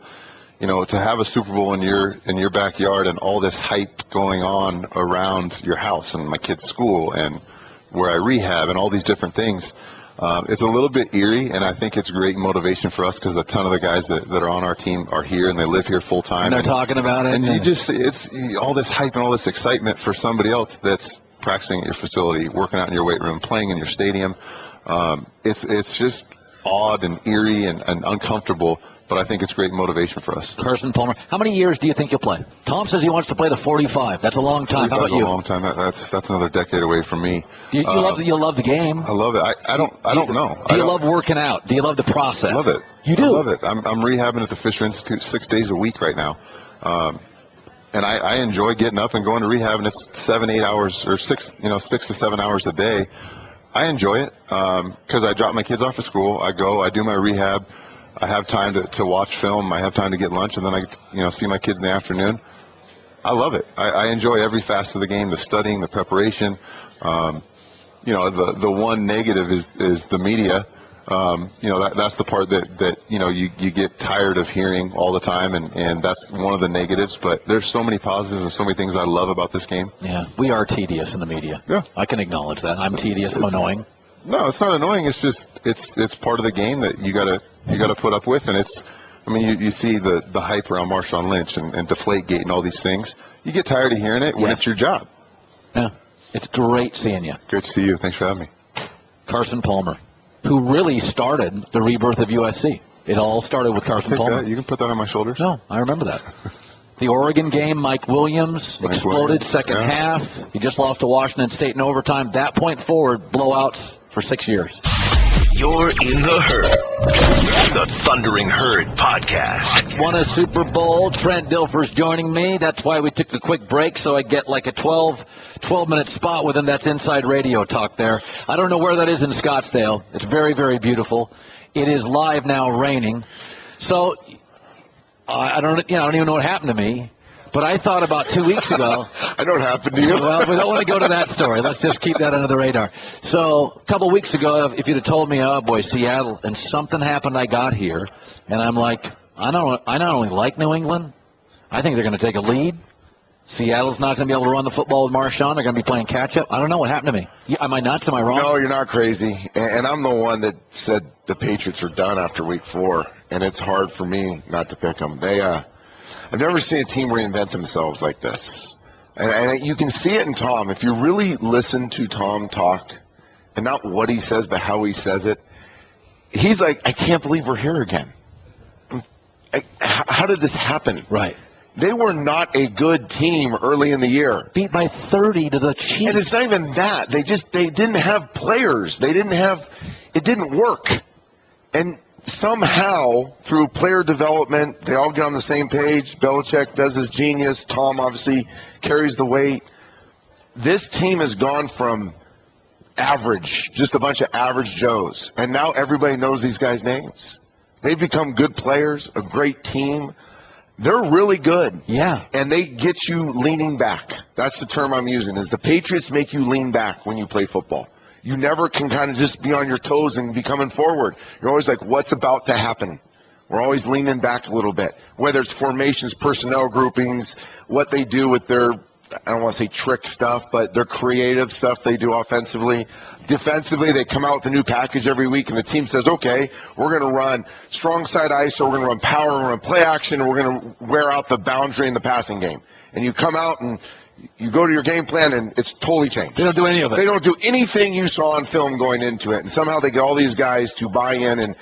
Speaker 13: To have a Super Bowl in your backyard and all this hype going on around your house and my kid's school and where I rehab and all these different things, it's a little bit eerie, and I think it's great motivation for us because a ton of the guys that are on our team are here and they live here full time.
Speaker 3: And they're talking about it.
Speaker 13: And it's all this hype and all this excitement for somebody else that's practicing at your facility, working out in your weight room, playing in your stadium. It's just odd and eerie and uncomfortable. But I think it's great motivation for us.
Speaker 3: Carson Palmer, how many years do you think you'll play? Tom says he wants to play the 45. That's a long time. How about you?
Speaker 13: A long time. That's another decade away from me.
Speaker 3: You love the game.
Speaker 13: I love it. I don't know.
Speaker 3: Do you love working out? Do you love the process?
Speaker 13: I love it.
Speaker 3: You do?
Speaker 13: I love it. I'm rehabbing at the Fisher Institute 6 days a week right now. And I enjoy getting up and going to rehab, and it's 7-8 hours or 6 to 7 hours a day. I enjoy it because I drop my kids off at school. I go, I do my rehab. I have time to watch film. I have time to get lunch, and then I see my kids in the afternoon. I love it. I enjoy every facet of the game, the studying, the preparation. The one negative is the media. That's the part that you get tired of hearing all the time, and that's one of the negatives. But there's so many positives and so many things I love about this game.
Speaker 3: Yeah, we are tedious in the media.
Speaker 13: Yeah,
Speaker 3: I can acknowledge that. I'm tedious. I'm annoying.
Speaker 13: No, it's not annoying. It's just it's part of the game that you gotta put up with, and you see the hype around Marshawn Lynch and Deflategate and all these things. You get tired of hearing it when it's your job.
Speaker 3: Yeah, it's great seeing you.
Speaker 13: Great to see you. Thanks for having me.
Speaker 3: Carson Palmer, who really started the rebirth of USC. It all started with Carson Palmer.
Speaker 13: You can put that on my shoulders.
Speaker 3: No, I remember that. The Oregon game, Mike Williams exploded second half. He just lost to Washington State in overtime. That point forward, blowouts for 6 years.
Speaker 2: You're in the Herd, the Thundering Herd podcast.
Speaker 3: Won a Super Bowl. Trent Dilfer's joining me. That's why we took a quick break, so I get like a 12-minute spot with him. That's inside radio talk there. I don't know where that is in Scottsdale. It's very, very beautiful. It is live now, raining. So I don't even know what happened to me. But I thought about 2 weeks ago.
Speaker 9: I know what happened to you.
Speaker 3: Well, we don't want to go to that story. Let's just keep that under the radar. So a couple of weeks ago, if you'd have told me, oh, boy, Seattle, and something happened, I got here, and I'm like, I not only like New England, I think they're going to take a lead. Seattle's not going to be able to run the football with Marshawn. They're going to be playing catch-up. I don't know what happened to me. Am I nuts? Am I wrong?
Speaker 9: No, you're not crazy. And I'm the one that said the Patriots are done after week 4, and it's hard for me not to pick them. I've never seen a team reinvent themselves like this. And you can see it in Tom. If you really listen to Tom talk, and not what he says, but how he says it, he's like, I can't believe we're here again. How did this happen?
Speaker 3: Right.
Speaker 9: They were not a good team early in the year.
Speaker 3: Beat by 30 to the Chiefs.
Speaker 9: And it's not even that. They didn't have players. It didn't work. And somehow, through player development, they all get on the same page. Belichick does his genius. Tom obviously carries the weight. This team has gone from average, just a bunch of average Joes, and now everybody knows these guys' names. They've become good players, a great team. They're really good.
Speaker 3: Yeah.
Speaker 9: And they get you leaning back. That's the term I'm using, is the Patriots make you lean back when you play football. You never can kind of just be on your toes and be coming forward. You're always like, what's about to happen? We're always leaning back a little bit. Whether it's formations, personnel groupings, what they do with their, I don't want to say trick stuff, but their creative stuff they do offensively. Defensively, they come out with a new package every week, and the team says, okay, we're going to run strong side ISO, we're going to run power, we're going to run play action, and we're going to wear out the boundary in the passing game. And you come out and you go to your game plan, and it's totally changed.
Speaker 3: They don't do any of it.
Speaker 9: They don't do anything you saw on film going into it. And somehow they get all these guys to buy in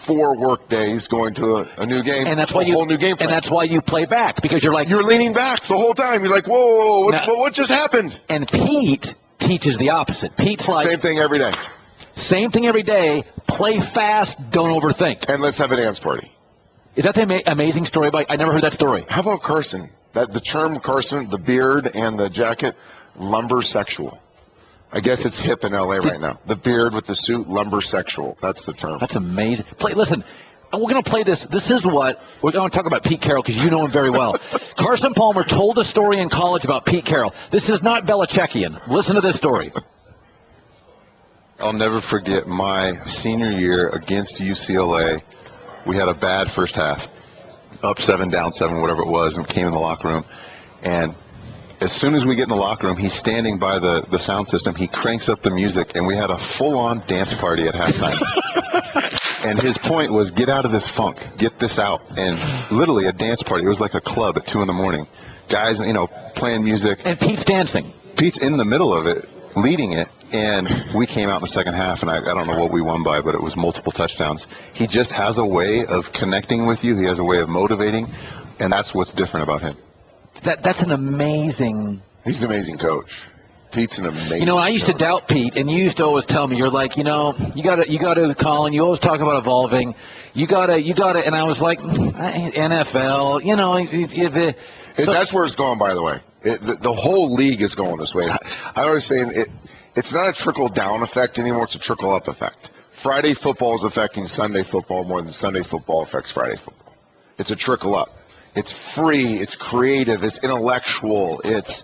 Speaker 9: 4 work days going to a new game,
Speaker 3: and that's
Speaker 9: whole new game plan.
Speaker 3: And that's why you play back, because you're leaning
Speaker 9: back the whole time. You're like, whoa, what just happened?
Speaker 3: And Pete teaches the opposite. Pete's like,
Speaker 9: same thing every day.
Speaker 3: Same thing every day. Play fast, don't overthink.
Speaker 9: And let's have a dance party.
Speaker 3: Is that the amazing story? I never heard that story.
Speaker 9: How about Carson? The term Carson, the beard and the jacket, lumbersexual. I guess it's hip in L.A. right now. The beard with the suit, lumbersexual. That's the term.
Speaker 3: That's amazing. Listen, we're going to play this. This is what we're going to talk about Pete Carroll, because you know him very well. Carson Palmer told a story in college about Pete Carroll. This is not Belichickian. Listen to this story.
Speaker 13: I'll never forget my senior year against UCLA. We had a bad first half. Up 7, down 7, whatever it was, and came in the locker room. And as soon as we get in the locker room, he's standing by the sound system. He cranks up the music, and we had a full-on dance party at halftime. And his point was, get out of this funk. Get this out. And literally a dance party. It was like a club at 2 in the morning. Guys, playing music.
Speaker 3: And Pete's dancing.
Speaker 13: Pete's in the middle of it, leading it. And we came out in the second half, and I don't know what we won by, but it was multiple touchdowns. He just has a way of connecting with you. He has a way of motivating, and that's what's different about him.
Speaker 3: That's an amazing...
Speaker 9: He's an amazing coach. Pete's an amazing
Speaker 3: I used to doubt Pete, and you used to always tell me, you're like, you got to, Colin, you always talk about evolving. You got to, and I was like, NFL,
Speaker 9: that's where it's going, by the way. The whole league is going this way. I always say it's not a trickle-down effect anymore. It's a trickle-up effect. Friday football is affecting Sunday football more than Sunday football affects Friday football. It's a trickle-up. It's free. It's creative. It's intellectual. It's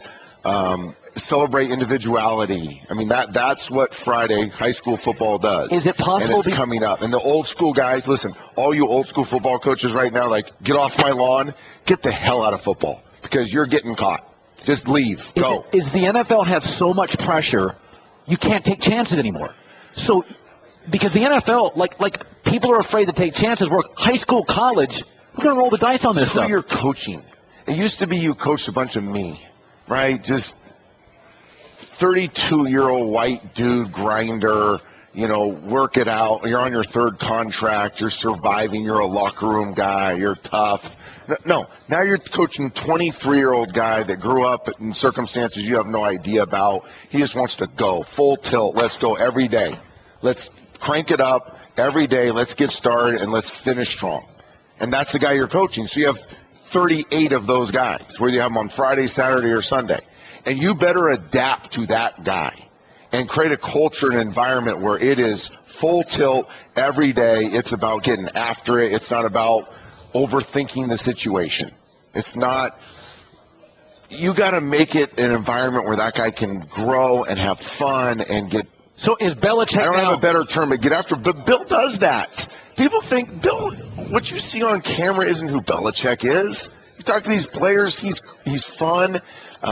Speaker 9: celebrate individuality. I mean, that's what Friday high school football does.
Speaker 3: Is it possible?
Speaker 9: And it's coming up. And the old school guys, listen, all you old school football coaches right now, like, get off my lawn, get the hell out of football because you're getting caught. Just leave. Go.
Speaker 3: Is the NFL have so much pressure, you can't take chances anymore? So, because the NFL, like people are afraid to take chances. Where high school, college, we're going to roll the dice on this stuff.
Speaker 9: You're coaching. It used to be you coached a bunch of me, right? Just 32-year-old white dude grinder, work it out. You're on your third contract. You're surviving. You're a locker room guy. You're tough. No, now you're coaching 23-year-old guy that grew up in circumstances you have no idea about. He just wants to go full tilt. Let's go every day. Let's crank it up every day. Let's get started and let's finish strong. And that's the guy you're coaching. So you have 38 of those guys, whether you have them on Friday, Saturday, or Sunday. And you better adapt to that guy and create a culture and environment where it is full tilt every day. It's about getting after it. It's not about overthinking the situation. It's not. You got to make it an environment where that guy can grow and have fun and get.
Speaker 3: So is Belichick?
Speaker 9: I don't have a better term, but get after. But Bill does that. People think Bill. What you see on camera isn't who Belichick is. You talk to these players. He's fun.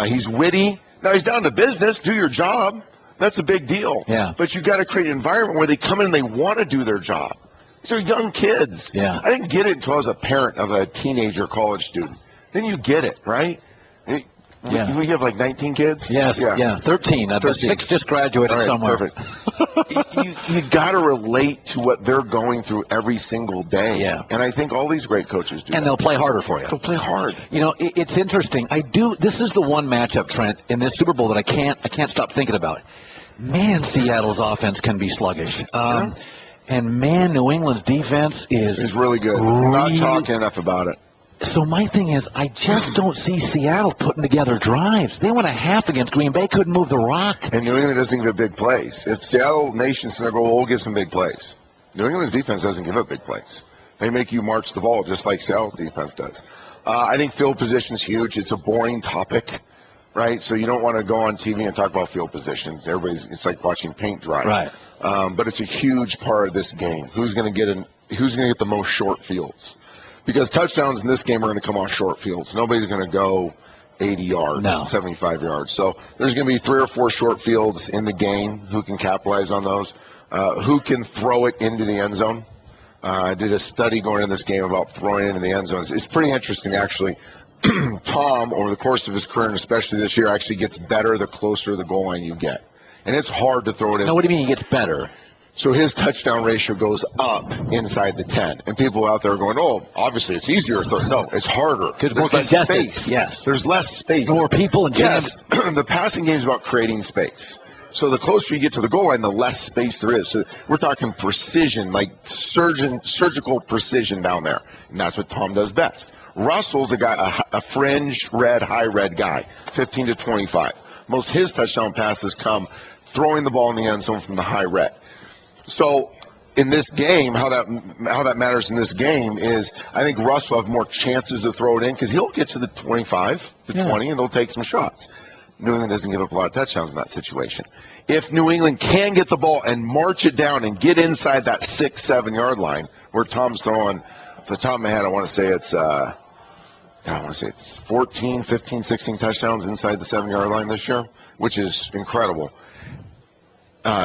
Speaker 9: He's witty. Now he's down to business. Do your job. That's a big deal.
Speaker 3: Yeah.
Speaker 9: But you got to create an environment where they come in and they want to do their job. These are young kids.
Speaker 3: Yeah.
Speaker 9: I didn't get it until I was a parent of a teenager college student. Then you get it, right?
Speaker 3: Yeah.
Speaker 9: We have like 19 kids?
Speaker 3: Yes, yeah. 13. 6 just graduated somewhere.
Speaker 9: Perfect. you got to relate to what they're going through every single day.
Speaker 3: Yeah.
Speaker 9: And I think all these great coaches do.
Speaker 3: And they'll play harder for you.
Speaker 9: They'll play hard.
Speaker 3: It's interesting. This is the one matchup, Trent, in this Super Bowl that I can't stop thinking about. Man, Seattle's offense can be sluggish. And man, New England's defense is
Speaker 9: really good. We're not talking enough about it.
Speaker 3: So my thing is, I just don't see Seattle putting together drives. They went a half against Green Bay, couldn't move the rock.
Speaker 9: And New England doesn't give up big plays. If Seattle Nation's going to go, we'll give some big plays. New England's defense doesn't give up big plays. They make you march the ball just like Seattle's defense does. I think field position's huge. It's a boring topic, right? So you don't want to go on TV and talk about field positions. It's like watching paint dry.
Speaker 3: Right.
Speaker 9: But it's a huge part of this game. Who's going to get the most short fields? Because touchdowns in this game are going to come off short fields. Nobody's going to go 80 yards, 75 yards. So there's going to be 3 or 4 short fields in the game. Who can capitalize on those? Who can throw it into the end zone? I did a study going into this game about throwing it into the end zone. It's pretty interesting, actually. Tom, over the course of his career, and especially this year, actually gets better the closer the goal line you get. And it's hard to throw it in.
Speaker 3: Now, what do you mean he gets better?
Speaker 9: So his touchdown ratio goes up inside the 10. And people out there are going, oh, obviously it's easier. No, it's harder.
Speaker 3: Because more
Speaker 9: less space.
Speaker 3: Yes.
Speaker 9: There's less space.
Speaker 3: More people and
Speaker 9: yes. The passing game is about creating space. So the closer you get to the goal line, the less space there is. So we're talking precision, like surgical precision down there. And that's what Tom does best. Russell's a guy, a fringe red, high red guy, 15 to 25. Most of his touchdown passes come throwing the ball in the end zone from the high red. So in this game, how that matters in this game is I think Russ will have more chances to throw it in because he'll get to the 25, the 20, and they'll take some shots. New England doesn't give up a lot of touchdowns in that situation. If New England can get the ball and march it down and get inside that 6-7 yard line where Tom's throwing, off the top of my head, I want to say it's 14, 15, 16 touchdowns inside the 7 yard line this year, which is incredible.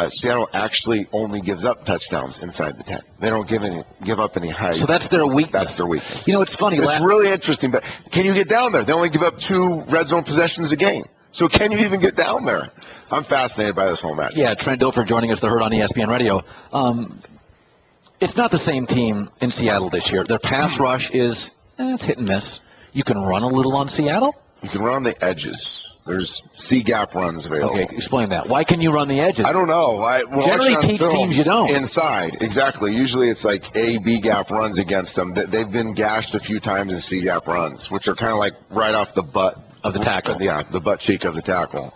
Speaker 9: Seattle actually only gives up touchdowns inside the 10. They don't give up any high.
Speaker 3: So that's their weakness.
Speaker 9: That's their weakness.
Speaker 3: It's funny.
Speaker 9: It's really interesting, but can you get down there? They only give up 2 red zone possessions a game. So can you even get down there? I'm fascinated by this whole match.
Speaker 3: Yeah, Trent Dilfer joining us, the Herd on ESPN Radio. It's not the same team in Seattle this year. Their pass rush is it's hit and miss. You can run a little on Seattle?
Speaker 9: You can run on the edges. There's C-gap runs available.
Speaker 3: Okay, explain that. Why can you run the edges?
Speaker 9: I don't know.
Speaker 3: Generally, teams you don't.
Speaker 9: Inside, exactly. Usually it's like A, B-gap runs against them. They've been gashed a few times in C-gap runs, which are kind of like right off the butt
Speaker 3: of the tackle.
Speaker 9: Yeah, the butt cheek of the tackle.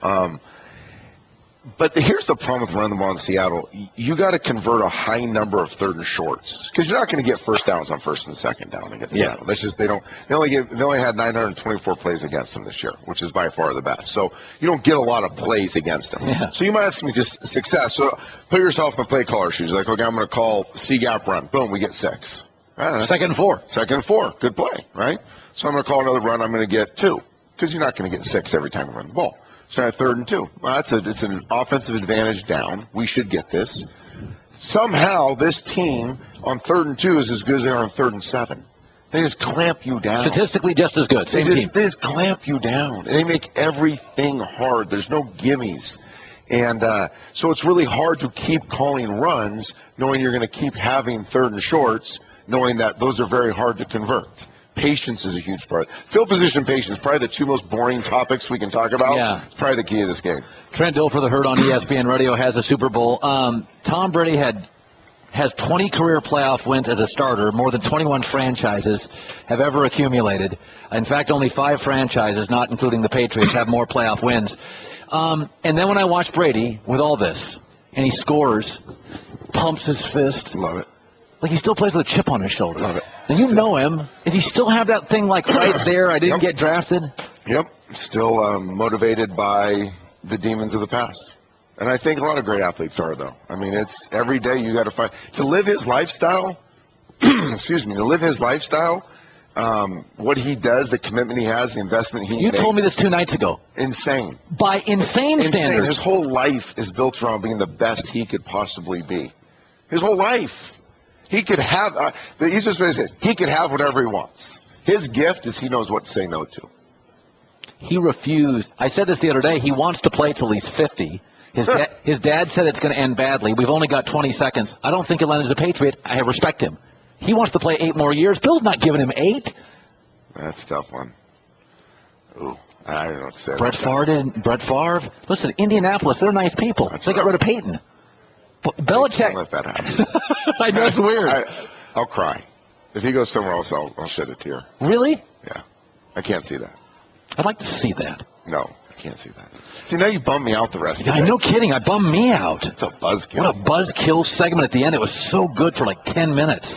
Speaker 9: But here's the problem with running the ball in Seattle. You got to convert a high number of third and shorts because you're not going to get first downs on first and second down against Seattle. That's just they only had 924 plays against them this year, which is by far the best. So you don't get a lot of plays against them.
Speaker 3: Yeah.
Speaker 9: So you might have some just success. So put yourself in the play caller shoes. Like, okay, I'm going to call C gap run. Boom, we get 6.
Speaker 3: Second and 4.
Speaker 9: Second and 4. Good play, right? So I'm going to call another run. I'm going to get 2 because you're not going to get 6 every time you run the ball. So at 3rd and 2. Well, it's an offensive advantage down. We should get this. Somehow this team on 3rd and 2 is as good as they are on 3rd and 7. They just clamp you down.
Speaker 3: Statistically just as good.
Speaker 9: They just clamp you down. They make everything hard. There's no gimmies. And so it's really hard to keep calling runs knowing you're going to keep having 3rd and shorts, knowing that those are very hard to convert. Patience is a huge part. Field position patience, probably the 2 most boring topics we can talk about.
Speaker 3: Yeah.
Speaker 9: It's probably the key of this game.
Speaker 3: Trent Dilfer, the Herd on ESPN Radio, has a Super Bowl. Tom Brady has 20 career playoff wins as a starter. More than 21 franchises have ever accumulated. In fact, only 5 franchises, not including the Patriots, have more playoff wins. And then when I watch Brady with all this, and he scores, pumps his fist.
Speaker 9: Love it.
Speaker 3: Like he still plays with a chip on his shoulder.
Speaker 9: Love it.
Speaker 3: And you know him. Does he still have that thing like right there, I didn't get drafted?
Speaker 9: Yep. Still motivated by the demons of the past. And I think a lot of great athletes are, though. I mean, it's every day you got to fight. To live his lifestyle, what he does, the commitment he has, the investment he makes.
Speaker 3: You told me this 2 nights ago.
Speaker 9: Insane.
Speaker 3: By insane standards.
Speaker 9: His whole life is built around being the best he could possibly be. His whole life. He could have, the easiest way to say it, he could have whatever he wants. His gift is he knows what to say no to.
Speaker 3: He refused. I said this the other day. He wants to play till he's 50. His dad said it's going to end badly. We've only got 20 seconds. I don't think he'll end as a Patriot. I respect him. He wants to play 8 more years. Bill's not giving him 8.
Speaker 9: That's a tough one. Ooh, I don't know what to say.
Speaker 3: Brett Favre. Listen, Indianapolis, they're nice people. They got rid of Peyton. Belichick.
Speaker 9: Don't let that happen.
Speaker 3: I know it's weird.
Speaker 9: I'll cry. If he goes somewhere else, I'll shed a tear.
Speaker 3: Really?
Speaker 9: Yeah. I can't see that.
Speaker 3: I'd like to see that.
Speaker 9: No, I can't see that. See, now you bum me out the rest of the day.
Speaker 3: No kidding. I bummed me out.
Speaker 9: It's a buzzkill.
Speaker 3: What a buzzkill segment at the end. It was so good for like 10 minutes.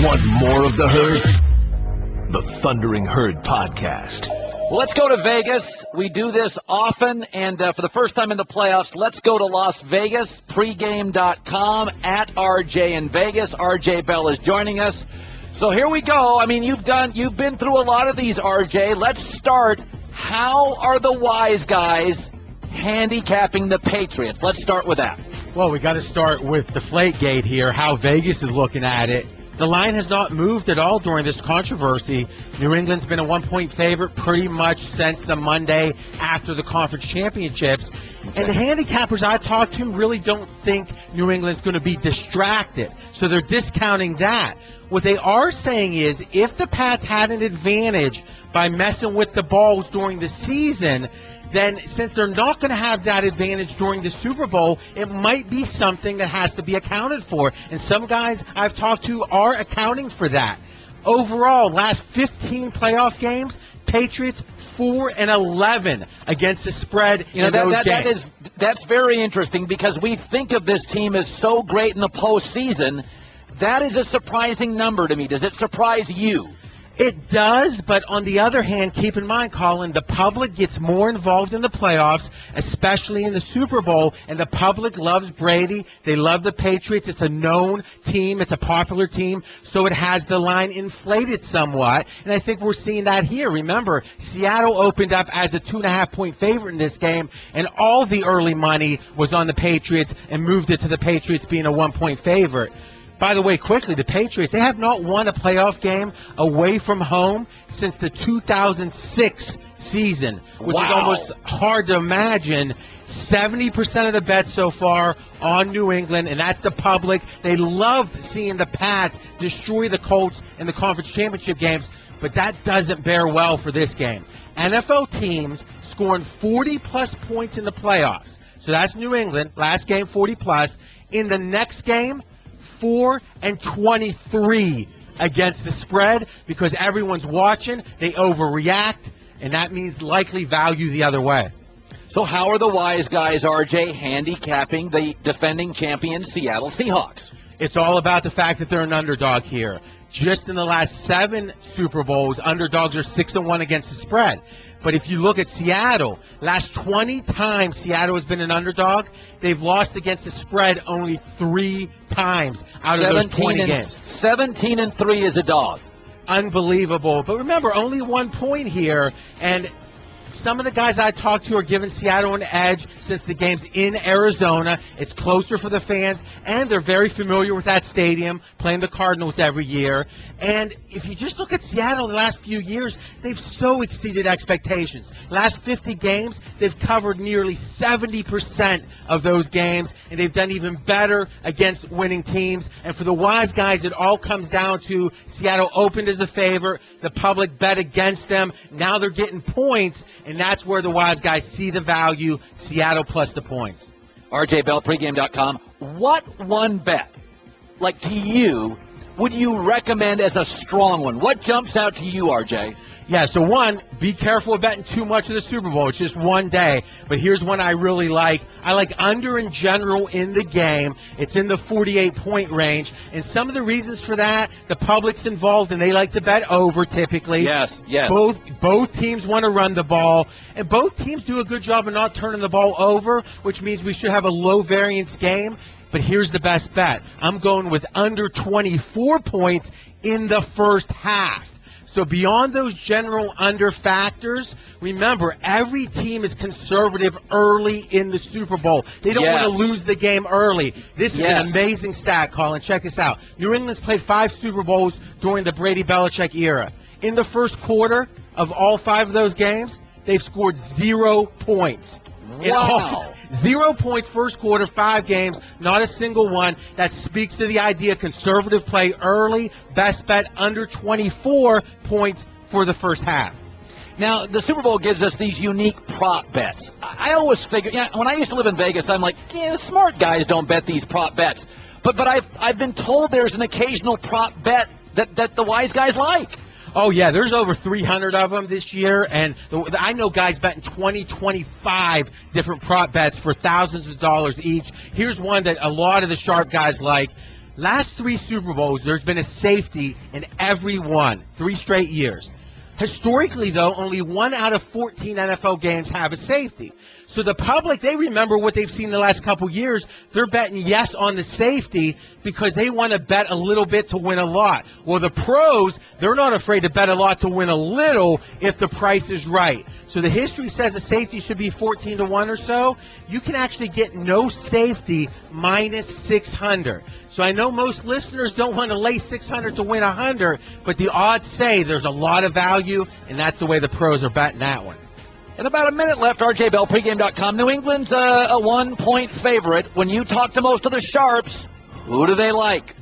Speaker 2: Want more of the Herd? The Thundering Herd Podcast.
Speaker 3: Well, let's go to Vegas. We do this often, and for the first time in the playoffs, let's go to Las Vegas, pregame.com, at RJ in Vegas. RJ Bell is joining us. So here we go. I mean, you've been through a lot of these, RJ. Let's start. How are the wise guys handicapping the Patriots? Let's start with that.
Speaker 14: Well, we got to start with Deflategate here, how Vegas is looking at it. The line has not moved at all during this controversy. New England's been a 1-point favorite pretty much since the Monday after the conference championships. Okay. And the handicappers I talked to really don't think New England's going to be distracted. So they're discounting that. What they are saying is if the Pats had an advantage by messing with the balls during the season, then since they're not going to have that advantage during the Super Bowl, it might be something that has to be accounted for. And some guys I've talked to are accounting for that. Overall, last 15 playoff games, Patriots 4-11 against the spread in those games.
Speaker 3: That's very interesting because we think of this team as so great in the postseason. That is a surprising number to me. Does it surprise you?
Speaker 14: It does, but on the other hand, keep in mind, Colin, the public gets more involved in the playoffs, especially in the Super Bowl, and the public loves Brady. They love the Patriots. It's a known team. It's a popular team, so it has the line inflated somewhat, and I think we're seeing that here. Remember, Seattle opened up as a 2.5-point favorite in this game, and all the early money was on the Patriots and moved it to the Patriots being a 1-point favorite. By the way, quickly, the Patriots, they have not won a playoff game away from home since the 2006 season, which is almost hard to imagine. 70% of the bets so far on New England, and that's the public. They love seeing the Pats destroy the Colts in the conference championship games, but that doesn't bear well for this game. NFL teams scoring 40-plus points in the playoffs. So that's New England, last game 40-plus. In the next game, 4-23 against the spread because everyone's watching. They overreact, and that means likely value the other way.
Speaker 3: So how are the wise guys, RJ, handicapping the defending champion Seattle Seahawks?
Speaker 14: It's all about the fact that they're an underdog here. Just in the last 7 Super Bowls, underdogs are 6-1 against the spread. But if you look at Seattle, last 20 times Seattle has been an underdog, they've lost against the spread only 3 times out of those 20 games.
Speaker 3: 17-3 is a dog.
Speaker 14: Unbelievable. But remember, only 1 point here, and some of the guys I talked to are giving Seattle an edge since the game's in Arizona. It's closer for the fans, and they're very familiar with that stadium, playing the Cardinals every year. And if you just look at Seattle the last few years, they've so exceeded expectations. Last 50 games, they've covered nearly 70% of those games, and they've done even better against winning teams. And for the wise guys, it all comes down to Seattle opened as a favorite. The public bet against them. Now they're getting points, and that's where the wise guys see the value. Seattle plus the points.
Speaker 3: RJ Bell, pregame.com. What one bet, like to you, would you recommend as a strong one? What jumps out to you, RJ?
Speaker 14: Yeah, so one, be careful of betting too much of the Super Bowl. It's just one day. But here's one I really like. I like under in general in the game. It's in the 48-point range. And some of the reasons for that, the public's involved, and they like to bet over typically.
Speaker 3: Yes.
Speaker 14: Both teams want to run the ball. And both teams do a good job of not turning the ball over, which means we should have a low-variance game. But here's the best bet. I'm going with under 24 points in the first half. So beyond those general under factors, remember, every team is conservative early in the Super Bowl. They don't want to lose the game early. This is an amazing stat, Colin. Check this out. New England's played 5 Super Bowls during the Brady-Belichick era. In the first quarter of all 5 of those games, they've scored 0 points.
Speaker 3: Wow.
Speaker 14: 0 points first quarter, 5 games, not a single one. That speaks to the idea conservative play early, best bet under 24 points for the first half.
Speaker 3: Now, the Super Bowl gives us these unique prop bets. I always figure, when I used to live in Vegas, I'm like, smart guys don't bet these prop bets. But I've been told there's an occasional prop bet that the wise guys like.
Speaker 14: Oh, yeah, there's over 300 of them this year, and I know guys betting 20, 25 different prop bets for thousands of dollars each. Here's one that a lot of the sharp guys like. Last 3 Super Bowls, there's been a safety in every one, 3 straight years. Historically, though, only 1 out of 14 NFL games have a safety. So the public, they remember what they've seen the last couple years. They're betting yes on the safety because they want to bet a little bit to win a lot. Well, the pros, they're not afraid to bet a lot to win a little if the price is right. So the history says a safety should be 14-1 or so. You can actually get no safety minus 600. So I know most listeners don't want to lay 600 to win 100, but the odds say there's a lot of value, and that's the way the pros are betting that one.
Speaker 3: And about a minute left, RJ Bell, pregame.com. New England's a 1-point favorite. When you talk to most of the sharps, who do they like?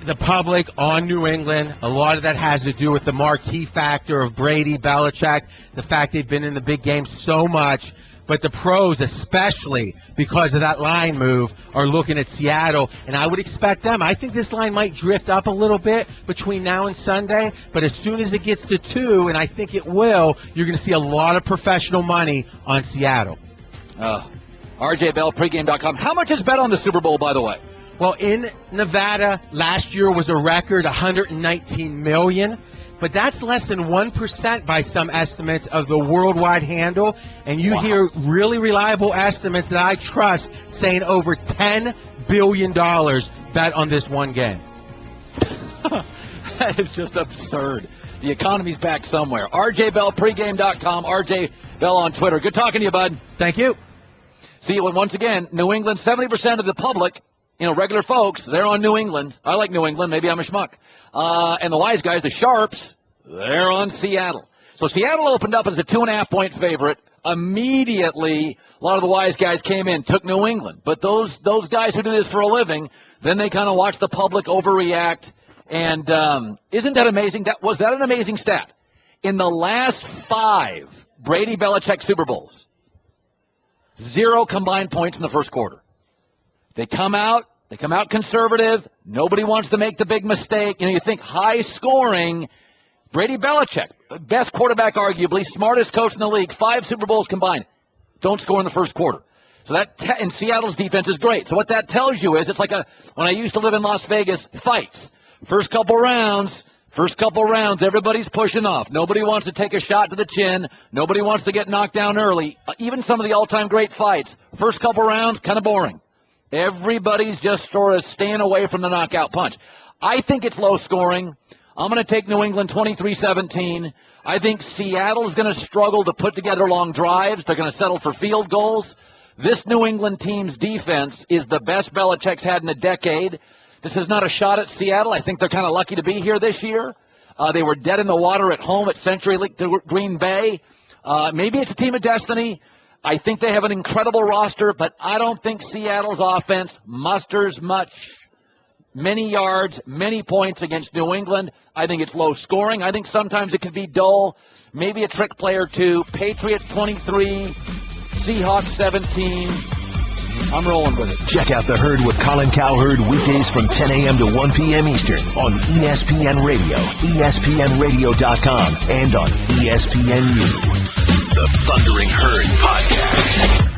Speaker 14: The public on New England. A lot of that has to do with the marquee factor of Brady, Belichick, the fact they've been in the big game so much. But the pros, especially because of that line move, are looking at Seattle, and I would expect them. I think this line might drift up a little bit between now and Sunday, but as soon as it gets to 2, and I think it will, you're going to see a lot of professional money on Seattle.
Speaker 3: RJ Bell, pregame.com. How much is bet on the Super Bowl, by the way?
Speaker 14: Well, in Nevada, last year was a record $119 million. But that's less than 1% by some estimates of the worldwide handle. And you hear really reliable estimates that I trust saying over $10 billion bet on this one game.
Speaker 3: That is just absurd. The economy's back somewhere. RJ Bell, pregame.com. RJ Bell on Twitter. Good talking to you, bud.
Speaker 14: Thank you.
Speaker 3: See you once again. New England, 70% of the public, regular folks, they're on New England. I like New England. Maybe I'm a schmuck. And the wise guys, the sharps, they're on Seattle. So Seattle opened up as a 2.5-point favorite. Immediately, a lot of the wise guys came in, took New England. But those guys who do this for a living, then they kind of watch the public overreact. And isn't that amazing? Was that an amazing stat? In the last 5 Brady-Belichick Super Bowls, 0 combined points in the first quarter. They come out conservative. Nobody wants to make the big mistake. You think high scoring. Brady Belichick, best quarterback arguably, smartest coach in the league, 5 Super Bowls combined. don't score in the first quarter. So and Seattle's defense is great. So what that tells you is it's like when I used to live in Las Vegas, fights. First couple rounds, everybody's pushing off. Nobody wants to take a shot to the chin. Nobody wants to get knocked down early. Even some of the all-time great fights, first couple rounds, kind of boring. Everybody's just sort of staying away from the knockout punch. I think it's low scoring. I'm going to take New England 23-17. I think Seattle's going to struggle to put together long drives. They're going to settle for field goals. This New England team's defense is the best Belichick's had in a decade. This is not a shot at Seattle. I think they're kind of lucky to be here this year. They were dead in the water at home at CenturyLink to Green Bay. Maybe it's a team of destiny. I think they have an incredible roster, but I don't think Seattle's offense musters many yards, many points against New England. I think it's low scoring. I think sometimes it can be dull. Maybe a trick play or two. Patriots 23, Seahawks 17. I'm rolling with it.
Speaker 2: Check out The Herd with Colin Cowherd weekdays from 10 a.m. to 1 p.m. Eastern on ESPN Radio, ESPNradio.com, and on ESPNU. The Thundering Herd Podcast.